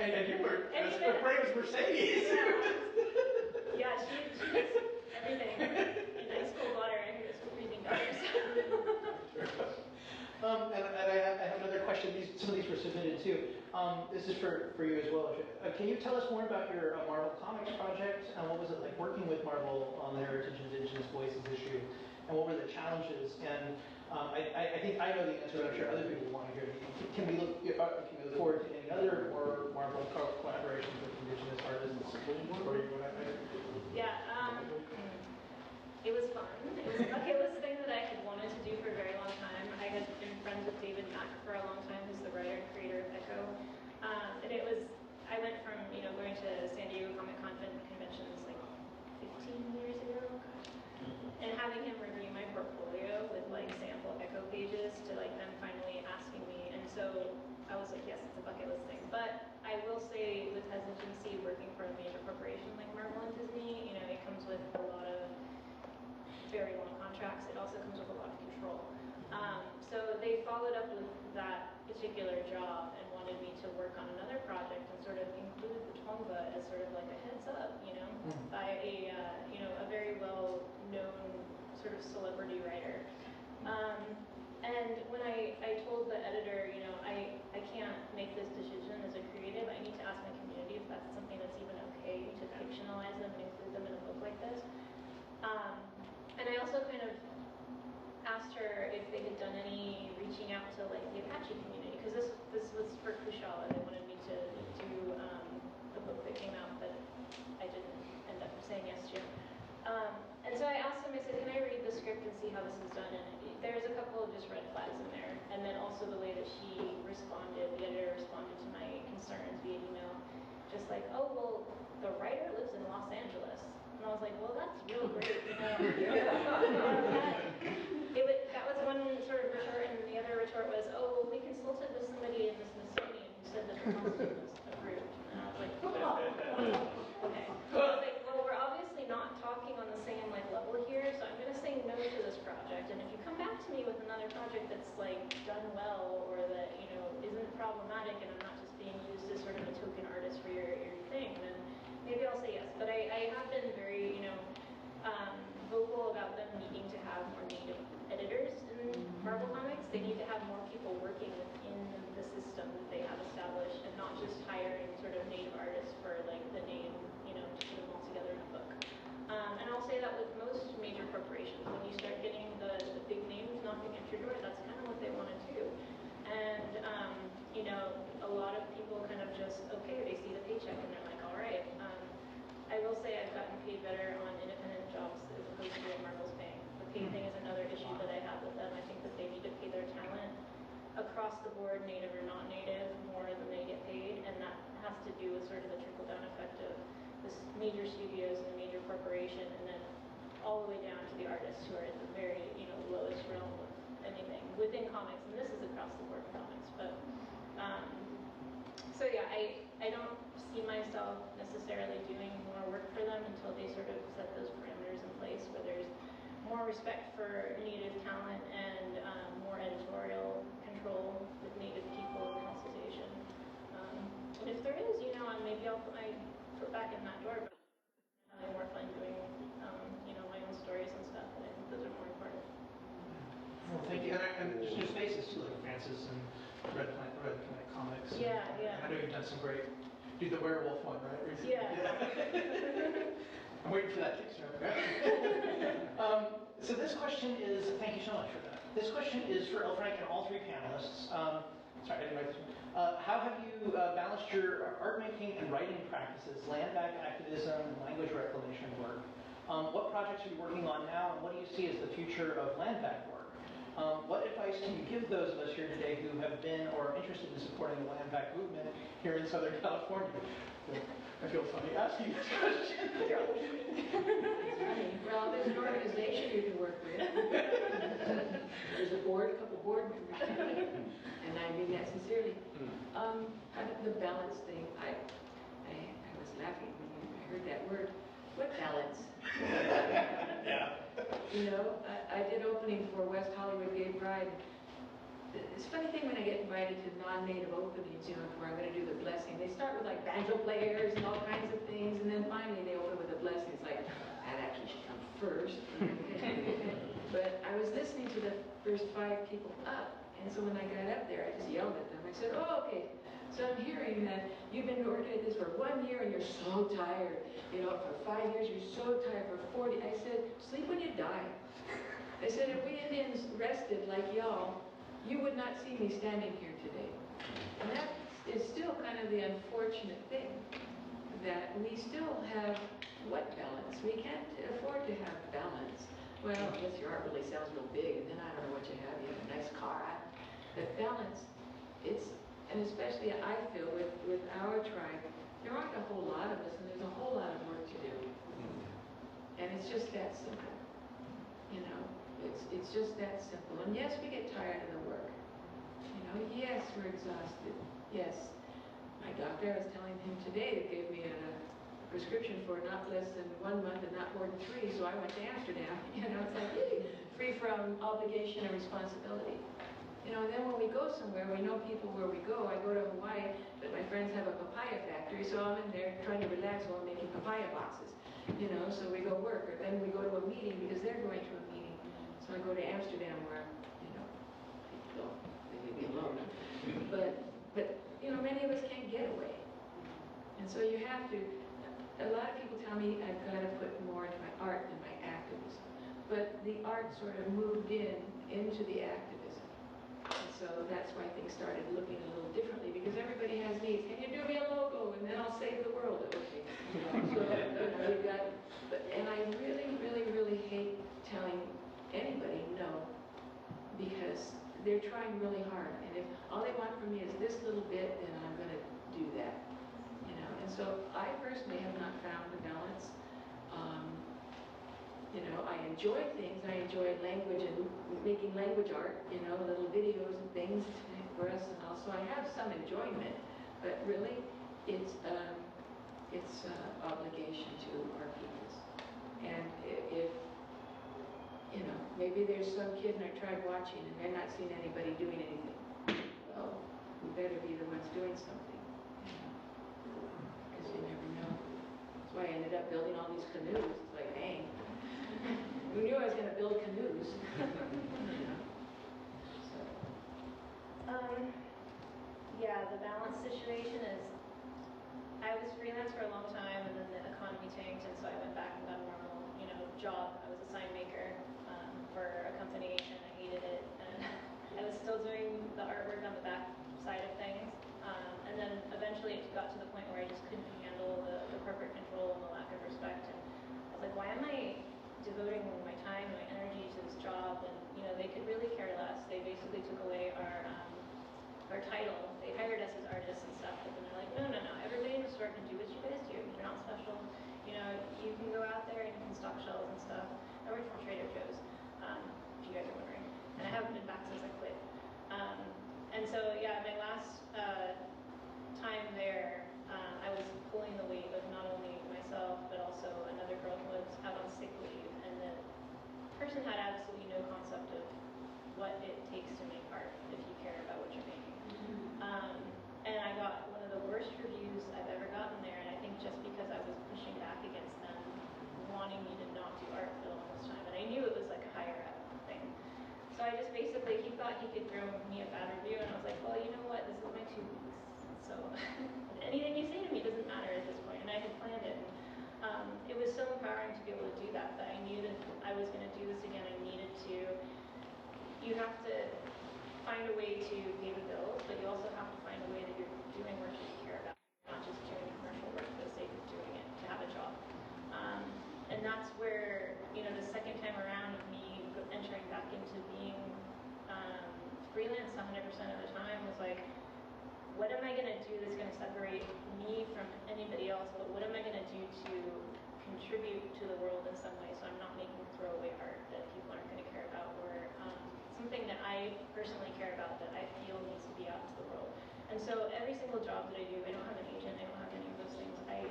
And you were as afraid as Mercedes. Yeah, she does everything. In ice cold water, I hear it's freezing dollars. And I have another question. Some of these were submitted too. This is for you as well. Can you tell us more about your Marvel Comics project? What was it like working with Marvel on the Heritage Indigenous Voices issue? And what were the challenges? And I think I know the answer, but I'm sure other people want to hear it. Can we look forward to any other or Marvel collaborations with Indigenous artists? Yeah. It was fun. It was a bucket list thing that I had wanted to do for a very long time. I had been friends with David Mack for a long time, who's the writer and creator of Echo. And I went from, going to San Diego Comic Con conventions like 15 years ago, and having him review my portfolio with like sample Echo pages to like them finally asking me. And so I was like, yes, it's a bucket list thing. But I will say with hesitancy, working for a major corporation like Marvel and Disney, it comes with a lot of very long contracts. It also comes with a lot of control. So they followed up with that particular job and wanted me to work on another project and sort of included the Tongva as sort of like a heads up, by a very well-known sort of celebrity writer. And when I told the editor, I can't make this decision as a creative. I need to ask my community if that's something that's even okay to fictionalize them and include them in a book like this. And I also kind of asked her if they had done any reaching out to like the Apache community, because this was for Kushala. They wanted me to do the book that came out, but I didn't end up saying yes to. And so I asked them, I said, can I read the script and see how this is done? And there's a couple of just red flags in there. And then also the way that she responded, the editor responded to my concerns via email, just like, oh, well, the writer lives in Los Angeles. And I was like, well, that's real great, That was one sort of retort, and the other retort was, oh, well, we consulted costumes approved. And I was like, oh, okay. I was like, well, we're obviously not talking on the same like level here, so I'm gonna say no to this project. And if you come back to me with another project that's like done well or that, you know, isn't problematic and I'm not just being used as sort of a token artist for your thing, then maybe I'll say yes. But I have been very, you know, vocal about them needing to have more native editors in Marvel Comics. They need to have more people working within the system that they have established and not just hiring sort of native artists for like the name, you know, to put them all together in a book. And I'll say that with most major corporations, when you start getting the big names knocking at your door, that's kind of what they want to do. And, you know, a lot of people kind of just, okay, they see the paycheck and they're like, all right. I will say I've gotten paid better on independent jobs as opposed to what Marvel's paying. The pay thing is another issue that I have with them. I think that they need to pay their talent across the board, native or not native, more than they get paid, and that has to do with sort of the trickle-down effect of the major studios and the major corporation, and then all the way down to the artists who are at the very, you know, lowest realm of anything within comics, and this is across the board in comics, but so yeah, I don't see myself necessarily doing more work for them until they sort of set those parameters in place where there's more respect for native talent and more editorial control with native people and consultation. And if there is, you know, maybe I'll put my foot back in that door, but I'm having more fun doing, you know, my own stories and stuff, and I think those are more important. Well, thank you. And there's new spaces too, like Francis and Red Planet Comics. Yeah, yeah. I know you've done some great. Do the werewolf one, right? Yeah. I'm waiting for that Kickstarter. Right? So this question is. Thank you so much for that. This question is for L Frank and all three panelists. Sorry, I didn't write this one. How have you balanced your art making and writing practices, land back activism, and language reclamation work? What projects are you working on now, and what do you see as the future of land back work? What advice can you give those of us here today who have been or are interested in supporting the land back movement here in Southern California? I feel funny asking this question. Well, there's an organization you can work with. There's a couple board members. And I mean that sincerely. The balance thing, I was laughing when I heard that word. What balance? Yeah. You know, I did opening for West Hollywood Gay Pride. It's a funny thing when I get invited to non-native openings, you know, where I'm going to do the blessing. They start with like banjo players and all kinds of things, and then finally they open with a blessing. It's like, that actually should come first. But I was listening to the first 5 people up, and so when I got up there, I just yelled at them. I said, oh, okay. So I'm hearing that you've been working at this for 1 year and you're so tired. You know, for 5 years you're so tired. For 40, I said, sleep when you die. I said, if we Indians rested like y'all, you would not see me standing here today. And that is still kind of the unfortunate thing, that we still have what balance? We can't afford to have balance. Well, I guess your art really sounds real big, and then I don't know what you have. You have a nice car. But balance, and especially I feel with our tribe, there aren't a whole lot of us, and there's a whole lot of work to do. And it's just that simple, you know. It's just that simple. And yes, we get tired of the work. You know, yes, we're exhausted. Yes. My doctor, I was telling him today, that gave me a prescription for not less than 1 month and not more than 3, so I went to Amsterdam. You know, it's like, yay, free from obligation and responsibility. You know, and then when we go somewhere, we know people where we go. I go to Hawaii, but my friends have a papaya factory, so I'm in there trying to relax while I'm making papaya boxes. You know, so we go work, or then we go to a meeting because they're going to a meeting. So I go to Amsterdam where, you know, people don't, they leave me alone. But, you know, many of us can't get away. And so you have to, a lot of people tell me I've got to put more into my art than my activism. But the art sort of moved into the activism. And so that's why things started looking a little differently, because everybody has needs. Can you do me a logo? And then I'll save the world. Okay. So, you know, you've got, and I really, really, really hate telling anybody no, because they're trying really hard, and if all they want from me is this little bit, then I'm going to do that, you know. And so I personally have not found the balance. You know, I enjoy things. I enjoy language and making language art, you know, little videos and things for us, and also I have some enjoyment But really, it's obligation to our peoples. And if, you know, maybe there's some kid in our tribe watching and they're not seeing anybody doing anything. Well, we better be the ones doing something, because you never know. That's why I ended up building all these canoes. It's like, dang, who knew I was going to build canoes? Yeah, the balance situation is, I was freelance for a long time, and then the economy tanked, and so I went back and got a normal, you know, job. I was a sign maker for a company, and I hated it. And I was still doing the artwork on the back side of things, and then eventually it got to the point where I just couldn't handle the corporate control and the lack of respect. And I was like, why am I devoting my time and my energy to this job? And you know, they could really care less. They basically took away our title. They hired us as artists and stuff, but then they're like, no, everybody in the store can do what you guys do. You're not special. You know, you can go out there and you can stock shelves and stuff. I worked for Trader Joe's, if you guys are wondering. And I haven't been back since I quit. And so, yeah, my last time there, I was pulling the weight of not only myself, but also another girl who was out on sick leave. And the person had absolutely no concept of what it takes to make art if you care about what you're making. And I got one of the worst reviews I've ever gotten there, and I think just because I was pushing back against them, wanting me to not do art for the longest time, and I knew it was like a higher up thing. So I just basically, he thought he could throw me a bad review, and I was like, well, you know what, this is my 2 weeks, so anything you say to me doesn't matter at this point, and I had planned it. It was so empowering to be able to do that, but I knew that if I was going to do this again, I needed to, you have to find a way to pay the bills, but you also have to find a way that you're doing work that you care about, not just doing commercial work for the sake of doing it, to have a job. And that's where, you know, the second time around of me entering back into being freelance 100% of the time was like, what am I going to do that's going to separate me from anybody else, but what am I going to do to contribute to the world in some way so I'm not making throwaway art that people aren't going to care about, or something that I personally care about that I feel needs to be out into the world. And so every single job that I do, I don't have an agent, I don't have any of those things. I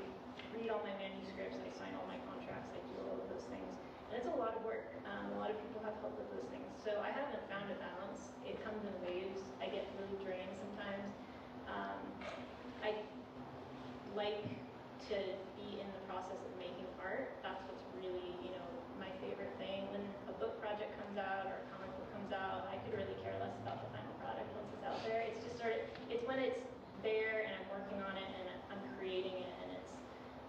read all my manuscripts, I sign all my contracts, I do all of those things. And it's a lot of work. A lot of people have help with those things. So I haven't found a balance. It comes in waves. I get really drained sometimes. I like to be in the process of making art. That's what's really, you know, my favorite thing. When a book project comes out or a comic book comes out, I could really care less about the final product once it's out there. It's just sort of, it's when it's there and I'm working on it and I'm creating it and it's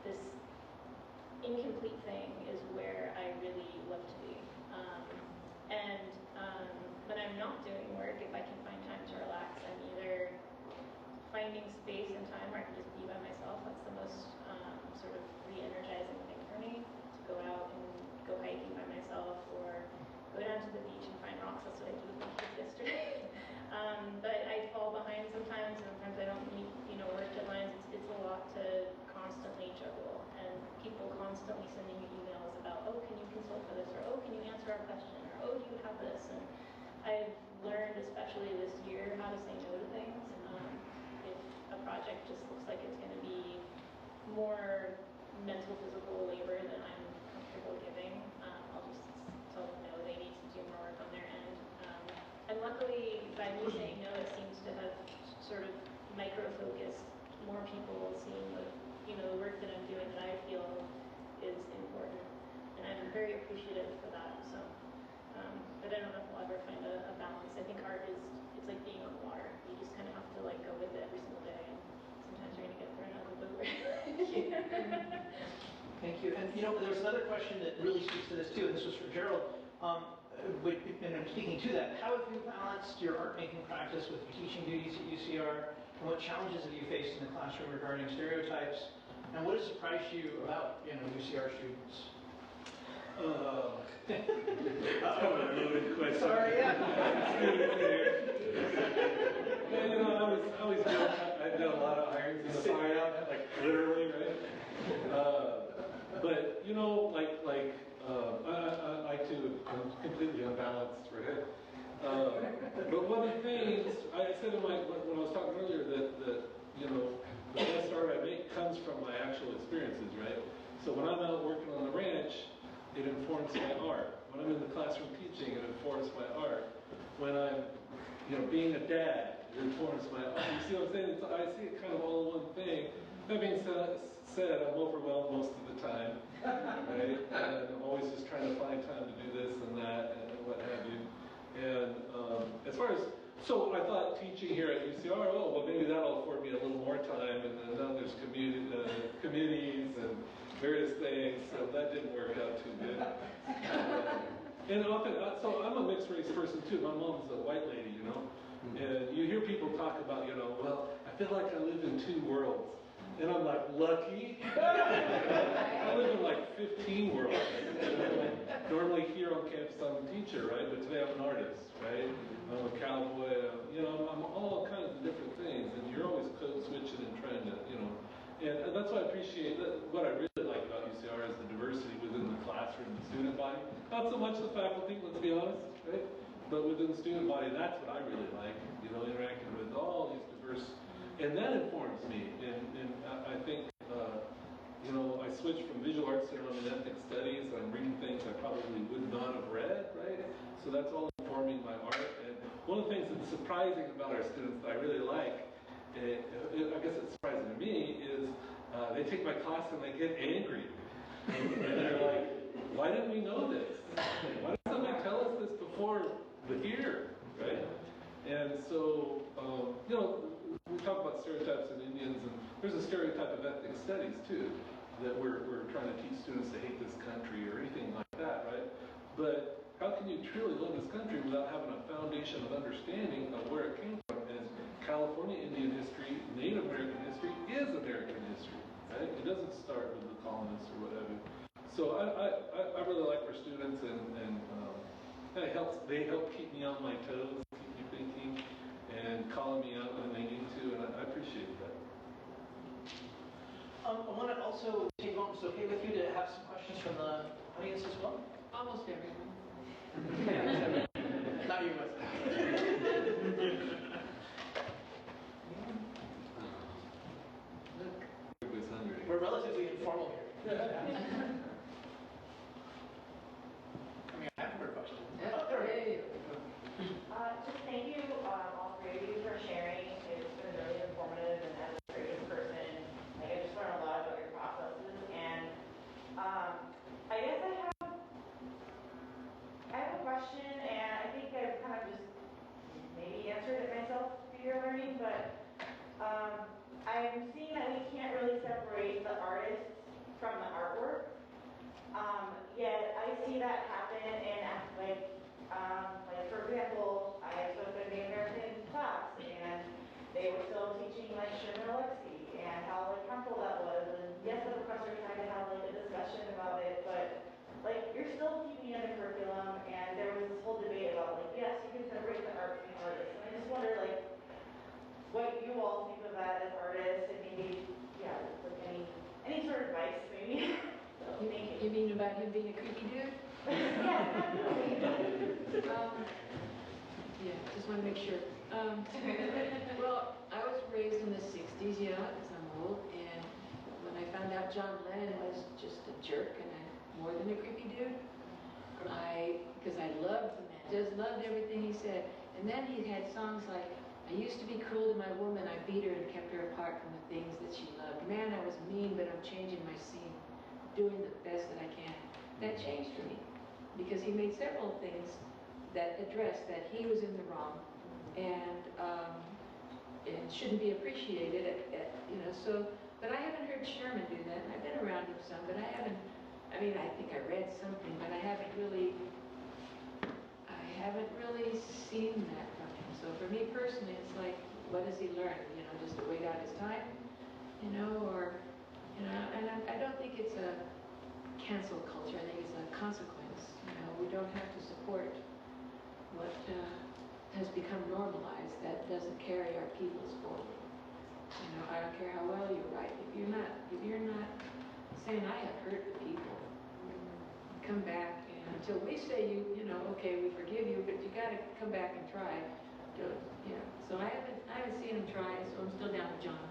this incomplete thing is where I really love to be. When I'm not doing work, if I can find time to relax, I'm either finding space and time where I can just be by myself. That's the most sort of re-energizing thing for me, to go out and go hiking by myself or go down to the beach and find rocks. That's what I did with my kids yesterday. But I fall behind sometimes, and sometimes I don't meet, you know, work deadlines. It's a lot to constantly juggle, and people constantly sending me emails about, oh, can you consult for this, or oh, can you answer our question, or oh, do you have this? And I've learned, especially this year, how to say no to things. If a project just looks like it's going to be more mental, physical labor than I'm comfortable giving, I'll just tell them no. They need to do more work on their end. And luckily, by me saying no, it seems to have sort of micro-focused more people seeing the, you know, the work that I'm doing that I feel is important. And I'm very appreciative for that. So, but I don't know if we'll ever find a balance. I think art is, it's like being on water. You just kind of have to like go with it every single day. And sometimes you're going to get thrown out of the boat. Thank you. And you know, there was another question that really speaks to this too, and this was for Gerald. And I'm speaking to that, how have you balanced your art making practice with your teaching duties at UCR, and what challenges have you faced in the classroom regarding stereotypes, and what has surprised you about, you know, UCR students? That's kind of a loaded question. Sorry, yeah. Well, you know, I always joke, I do a lot of irons in the fire, like literally, right? But you know, I too am completely unbalanced, right? But one of the things I said when I was talking earlier that you know, informs my art. When I'm, being a dad, it informs my art. You see what I'm saying? I see it kind of all in one thing. That being said, I'm overwhelmed most of the time, right? And I'm always just trying to find time to do this and that and what have you. And as far as, so I thought teaching here at UCR, oh, well, maybe that'll afford me a little more time, and then there's committees and various things, so that didn't work out too good. And often, so I'm a mixed race person too. My mom's a white lady, and you hear people talk about, well, I feel like I live in two worlds. And I'm like, lucky? I live in like 15 worlds. Normally here on campus I'm a teacher, right? But today I'm an artist, right? I'm a cowboy, I'm all kinds of different things. And you're always code switching and trying to, and that's why I appreciate what I really like about UCR is the diversity within the classroom, the student body. Not so much the faculty, let's be honest, right? But within the student body, that's what I really like, interacting with all these diverse. And that informs me, and I think, I switched from visual arts to ethnic studies. I'm reading things I probably would not have read, right? So that's all informing my art. And one of the things that's surprising about our students that I really like, I guess it's surprising to me, is they take my class and they get angry. And they're like, why didn't we know this? Why didn't somebody tell us this before the year, right? And so, we talk about stereotypes in Indians, and there's a stereotype of ethnic studies too, that we're trying to teach students to hate this country or anything like that, right? But how can you truly love this country without having a foundation of understanding of where it came from? And California Indian history, Native American history is American history, right? It doesn't start with the colonists or whatever. So I really like our students, and they help keep me on my toes, keep me thinking, and calling me out when they need to, and I appreciate that. I want to also take a moment, if it's okay with you, to have some questions from the audience as well? Almost everyone. Not you, Wes. Look. Everybody's hungry. We're relatively informal here. I mean, I have a question. Hey. Just thank you, all three of you, for sharing. It's been really informative, and as a creative person, I just learned a lot about your processes. And I guess I have a question, and I think I've kind of just maybe answered it myself through your learning, but I'm seeing that we can't really separate the artists from the artwork. Yet I see that happen in like for example, I took a Native American class, and they were still teaching like Sherman Alexie and how like harmful that was. And yes, the professor tried to have like a discussion about it, but like you're still keeping it in the curriculum. And there was this whole debate about like, yes, you can separate the art from the artist. And I just wonder like what you all think of that as artists, and maybe like any sort of advice maybe. You mean about him being a creepy dude? Yes, absolutely. Yeah, just want to make sure. Well, I was raised in the 60s, because I'm old, and when I found out John Lennon was just a jerk and more than a creepy dude, because I loved the man, just loved everything he said. And then he had songs like, I used to be cruel to my woman, I beat her and kept her apart from the things that she loved. Man, I was mean, but I'm changing my scene, doing the best that I can. That changed for me, because he made several things that addressed that he was in the wrong, and shouldn't be appreciated, so, but I haven't heard Sherman do that, and I've been around him some, but I think I read something, but I haven't really seen that from him. So for me personally, it's like, what has he learned? Just to wait out his time, and I don't think it's a cancel culture. I think it's a consequence. We don't have to support what has become normalized that doesn't carry our peoples forward. I don't care how well you write. If you're not saying I have hurt the people, come back, and until we say okay, we forgive you, but you got to come back and try. So I haven't seen him try, so I'm still down with John.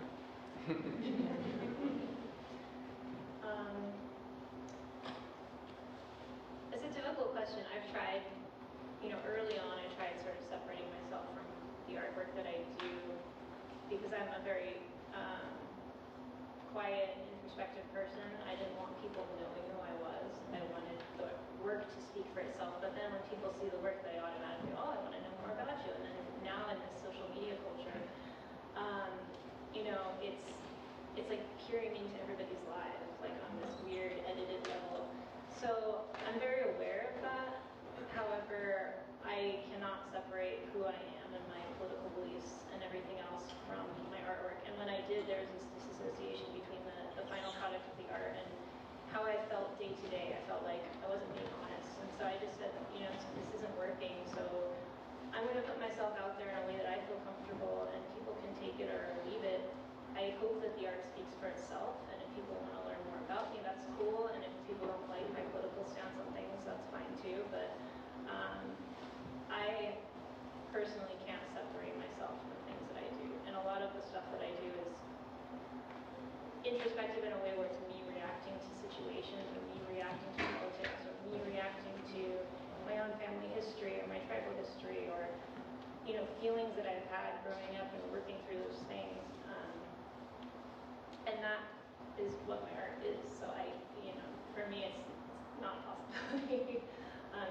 It's a difficult question. I've tried early on I tried sort of separating myself from the artwork that I do because I'm a very quiet, introspective person. I didn't want people knowing who I was. I wanted the work to speak for itself. But then when people see the work, they automatically, oh, I want to know more about you. And then now in this social media culture, it's like peering into everybody's lives, like on this weird edited level. So I'm very aware of that. However, I cannot separate who I am and my political beliefs and everything else from my artwork. And when I did, there was this disassociation between the final product of the art and how I felt day to day. I felt like I wasn't being honest. And so I just said, this isn't working. So I'm going to put myself out there in a way that I feel comfortable, and people can take it or leave it. I hope that the art speaks for itself, and if people want to learn more about me, that's cool. And if people don't like my political stance on things, that's fine too. But I personally can't separate myself from things that I do. And a lot of the stuff that I do is introspective in a way where it's me reacting to situations, or me reacting to politics, or me reacting to my own family history, or my tribal history, or feelings that I've had growing up and working through those things. And that is what my art is. So for me, it's not a possibility.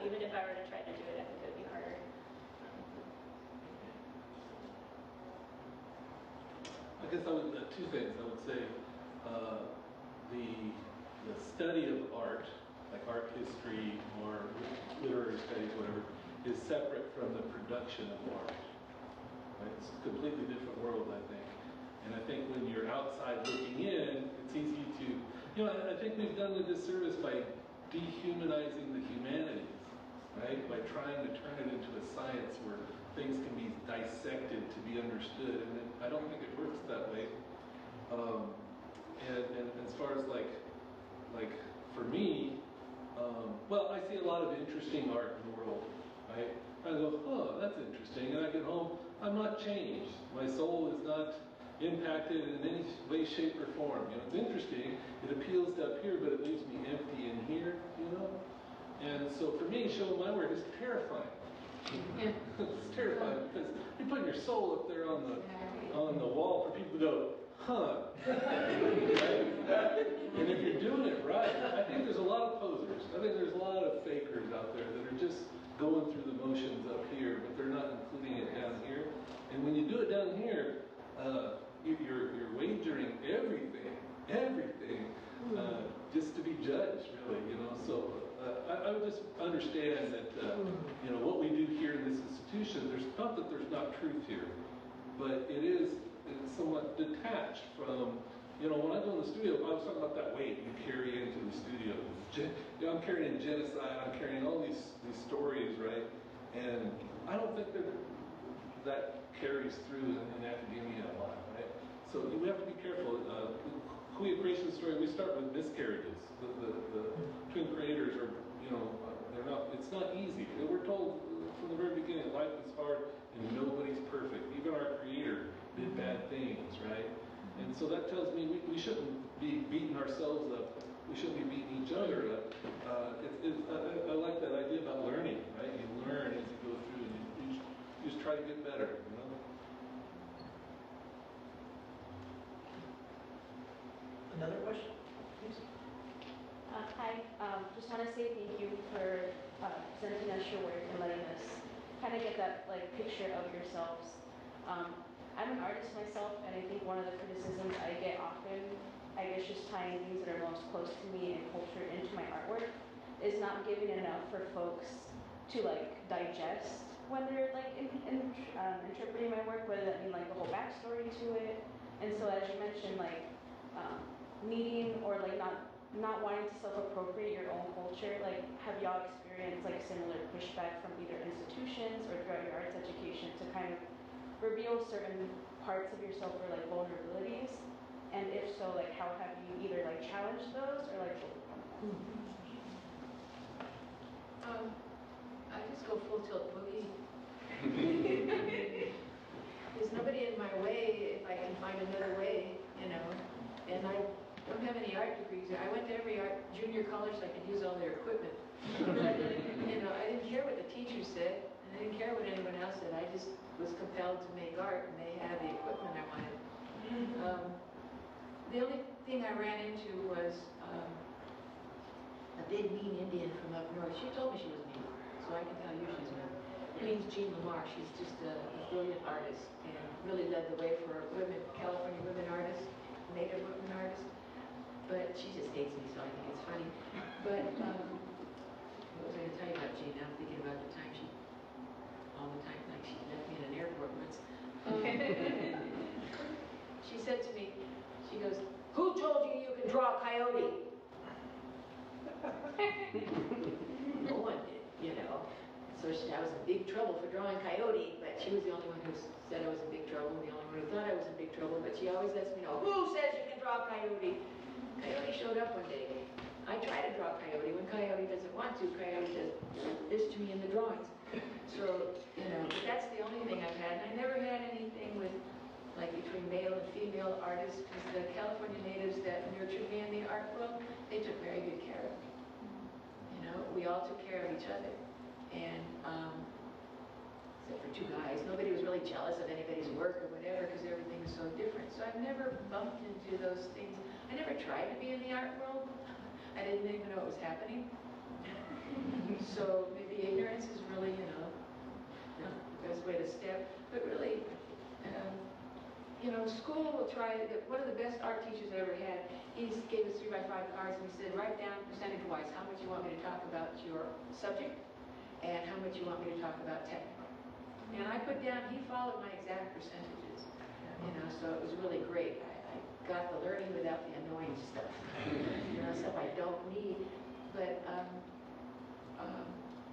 Even if I were to try to do it, I think it would be harder. I guess I would, two things. I would say the study of art, like art history or literary studies, whatever, is separate from the production of art. Right? It's a completely different world, I think. And I think when you're outside looking in, it's easy to, I think we've done a disservice by dehumanizing the humanities, right? By trying to turn it into a science where things can be dissected to be understood, and I don't think it works that way. And as far as like for me, well, I see a lot of interesting art in the world, right? I go, oh, that's interesting, and I get home, I'm not changed. My soul is not impacted in any way, shape, or form. It's interesting. It appeals to up here, but it leaves me empty in here. And so for me, showing my work is terrifying. It's terrifying because you're putting your soul up there on the wall for people to go, huh? Right? And if you're doing it right, I think there's a lot of posers. I think there's a lot of fakers out there that are just going through the motions up here, but they're not including it down here. And when you do it down here, you're wagering everything, just to be judged, really, So I would just understand that, what we do here in this institution, there's not that there's not truth here, but it's somewhat detached from, when I go in the studio, I was talking about that weight you carry into the studio. I'm carrying genocide, I'm carrying all these stories, right? And I don't think that carries through in academia a lot, right? So we have to be careful. Cahuilla creation story, we start with miscarriages. The twin creators are, they're not, it's not easy. We're told from the very beginning, life is hard and nobody's perfect. Even our creator did bad things, right? And so that tells me we shouldn't be beating ourselves up. We shouldn't be beating each other up. I like that idea about learning, right? You learn as you go through and you just try to get better, Another question, please? Hi, just want to say thank you for presenting us your work and letting us kind of get that picture of yourselves. I'm an artist myself, and I think one of the criticisms I get often, I guess just tying things that are most close to me and culture into my artwork, is not giving enough for folks to digest when they're interpreting my work, whether that mean the whole backstory to it. And so as you mentioned, needing or not wanting to self-appropriate your own culture, have y'all experienced similar pushback from either institutions or throughout your arts education to kind of reveal certain parts of yourself or vulnerabilities? And if so, how have you either challenged those or overcome them? I just go full tilt boogie. There's nobody in my way if I can find another way, And I don't have any art degrees. I went to every junior college so I could use all their equipment. I didn't care what the teachers teacher said, and I didn't care what anyone else said. I just was compelled to make art, and they had the equipment I wanted. The only thing I ran into was a big mean Indian from up north. She told me she was mean, so I can tell you she's mean. Her name's Jean Lamar. She's just a brilliant artist and really led the way for women, California women artists, Native women artists. But she just hates me, so I think it's funny. But what was I going to tell you about Jean? Now I'm thinking about the time all the time, like she left me in an airport once. She said to me, she goes, "Who told you you can draw a coyote?" No one did, you know. So I was in big trouble for drawing coyote, but she was the only one who said I was in big trouble, and the only one who thought I was in big trouble, but she always lets me know, who says you can draw a coyote? Coyote showed up one day. I try to draw coyote. When coyote doesn't want to, coyote does this to me in the drawings. So, you know, but that's the only thing I've had. And I never had anything with, like, between male and female artists, because the California natives that nurtured me in the art world, they took very good care of me. You know, we all took care of each other. And except for two guys, nobody was really jealous of anybody's work or whatever because everything was so different. So I've never bumped into those things. I never tried to be in the art world. I didn't even know it was happening. So maybe ignorance is really, you know, the best way to step. But really, you know, school will try. One of the best art teachers I ever had, he gave us 3x5 cards and he said, write down percentage-wise how much you want me to talk about your subject and how much you want me to talk about technical. And I put down, he followed my exact percentages, you know, so it was really great. I got the learning without the annoying stuff, you know, stuff I don't need. But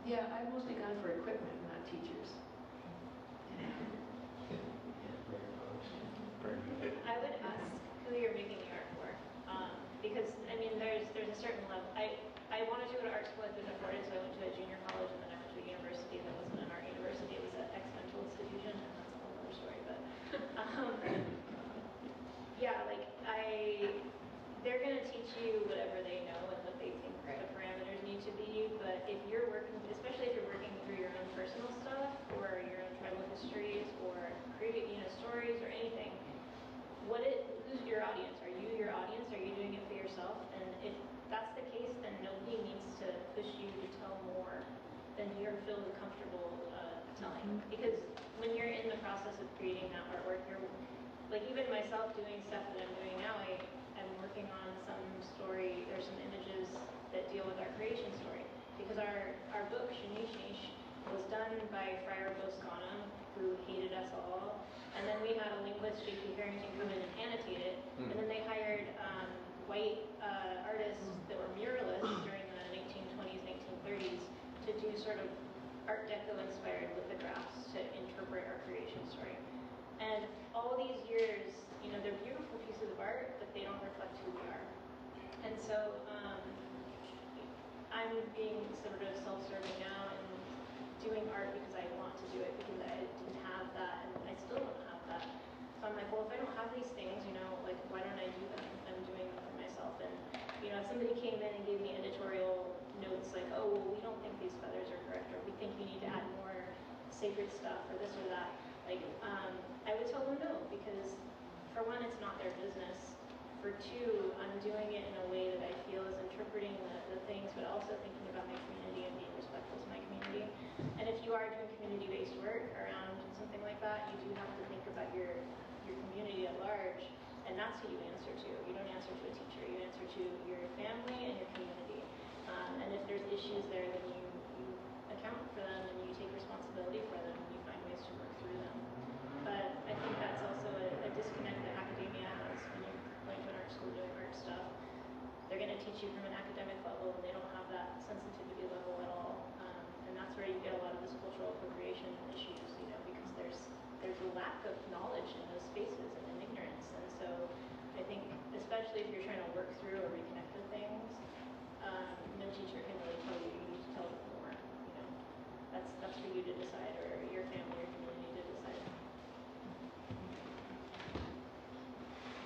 yeah, I've mostly gone for equipment, not teachers. You know? I would ask who you're making the art for, because I mean, there's a certain level. I wanted to go to art school, I couldn't afford it, so I went to a junior college, and then I went to a university that wasn't an art university. It was an ex-mental institution, and that's a whole other story. But yeah, like they're gonna teach you whatever they know and what they think the parameters need to be. But if you're working, especially if you're working through your own personal stuff or your own tribal histories or create, you know, stories or anything, who's your audience? Are you your audience? Are you doing it for yourself? And if that's the case, then nobody needs to push you to tell more than you're feel comfortable telling. Because when you're in the process of creating that artwork, you're like, even myself doing stuff that I'm doing now, I'm working on some story. There's some images that deal with our creation story. Because our book, Shanish, was done by Friar Boscana, who hated us all. And then we had a linguist, J.P. Harrington, come in and annotate it. And then they hired white artists that were muralists during the 1920s, 1930s to do sort of Art Deco inspired lithographs to interpret our creation story. And all these years, you know, they're beautiful pieces of art, but they don't reflect who we are. And so I'm being sort of self-serving now and doing art because I want to do it, because I didn't have that, and I still don't have that. So I'm like, well, if I don't have these things, you know, like, why don't I do them? I'm doing them for myself. And, you know, if somebody came in and gave me editorial notes like, oh, well, we don't think these feathers are correct, or we think you need to add more sacred stuff, or this or that, like, I would tell them no, because for one, it's not their business. For two, I'm doing it in a way that I feel is interpreting the things, but also thinking about my community and being respectful to my community. And if you are doing community-based work around something like that, you do have to think about your community at large, and that's who you answer to. You don't answer to a teacher, you answer to your family and your community. And if there's issues there, then you account for them and you take responsibility for them and you find ways to work through them. But I think that's also a disconnect that academia has when you're going to an art school doing art stuff. They're going to teach you from an academic level, and they don't have that sensitivity level at all. And that's where you get a lot of this cultural appropriation issues, you know, because there's a lack of knowledge in those spaces and an ignorance. And so I think, especially if you're trying to work through or reconnect with things, no teacher can really tell you. You need to tell them more. You know, that's for you to decide, or your family or community to decide.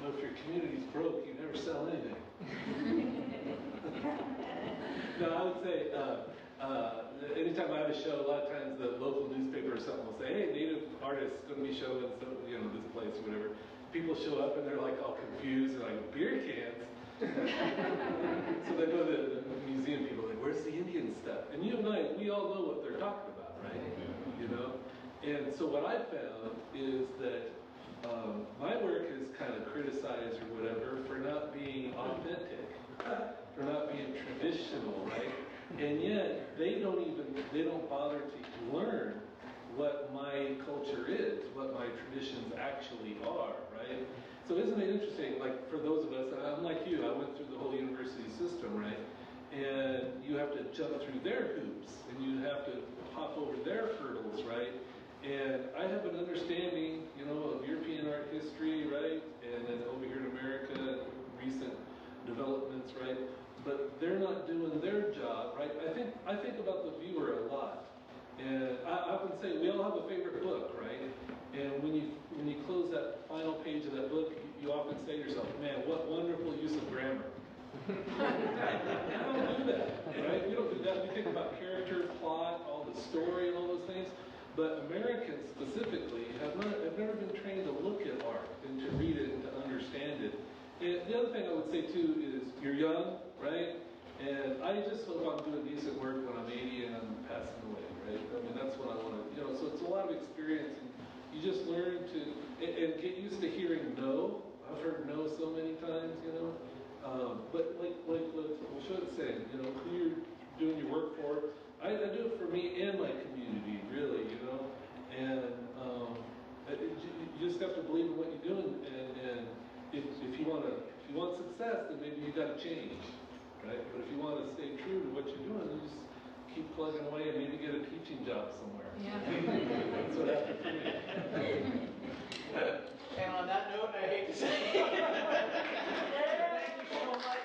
Well, if your community's broke, you never sell anything. No, I would say anytime I have a show, a lot of times the local newspaper or something will say, hey, native artists going to be showing so, you know, this place or whatever. People show up and they're like all confused, and like, beer cans? So they go to the museum, people are like, where's the Indian stuff? And you and I, we all know what they're talking about, right? You know? And so what I found is that my work is kind of criticized or whatever for not being authentic, for not being traditional, right? And yet they don't bother to learn what my culture is, what my traditions actually are, right? So isn't it interesting, like for those of us, I'm like you, I went through the whole university system, right? And you have to jump through their hoops, and you have to hop over their hurdles, right? And I have an understanding, you know, of European art history, right? And then over here in America, recent developments, right? But they're not doing their job, right? I think about the viewer a lot. And I often say we all have a favorite book, right? And when you close that final page of that book, you often say to yourself, man, what wonderful use of grammar. I don't do that, right? We don't do that. We think about character, plot, all the story and all those things. But Americans specifically have never been trained to look at art and to read it and to understand it. And the other thing I would say too is you're young, right? And I just hope I'm doing decent work when I'm 80 and I'm passing away, right? I mean, that's what I want to, you know, so it's a lot of experience, and you just learn to, and get used to hearing no. I've heard no so many times, you know. But like what Weshoyot's saying, you know, who you're doing your work for, I do it for me and my community, really, you know. And you just have to believe in what you're doing, and if you want success, then maybe you got to change. Right? But if you want to stay true to what you're doing, you just keep plugging away and maybe get a teaching job somewhere. Yeah. That's what happened for me. And on that note, I hate to say, thank you so much.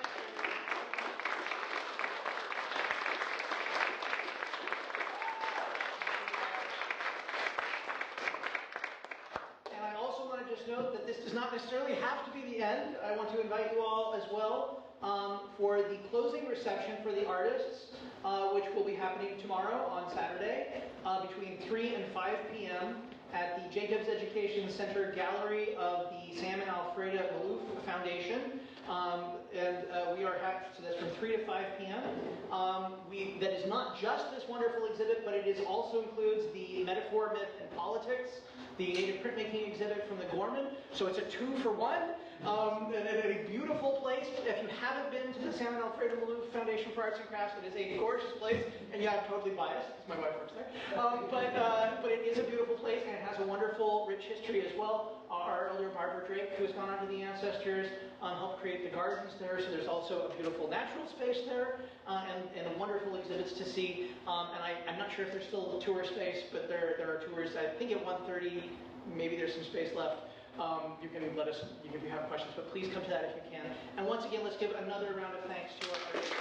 And I also want to just note that this does not necessarily have to be the end. I want to invite you all as well for the closing reception for the artists, which will be happening tomorrow on Saturday between 3 and 5 p.m. at the Jacobs Education Center Gallery of the Sam and Alfreda Maloof Foundation. We are happy, so that's from 3 to 5 p.m. That is not just this wonderful exhibit, but it also includes the Metaphor, Myth, and Politics, the native printmaking exhibit from the Gorman. So it's a 2-for-1, and a beautiful place. If you haven't been to the Sam and Alfreda Maloof Foundation for Arts and Crafts, it is a gorgeous place, and yeah, I'm totally biased, because my wife works there. But it is a beautiful place, and it has a wonderful, rich history as well. Our elder Barbara Drake, who has gone on to the ancestors, helped create the gardens there, so there's also a beautiful natural space there, and wonderful exhibits to see. And I'm not sure if there's still a tour space, but there are tours, I think at 1:30, maybe there's some space left. You can let us, if you have questions, but please come to that if you can. And once again, let's give another round of thanks to our artists.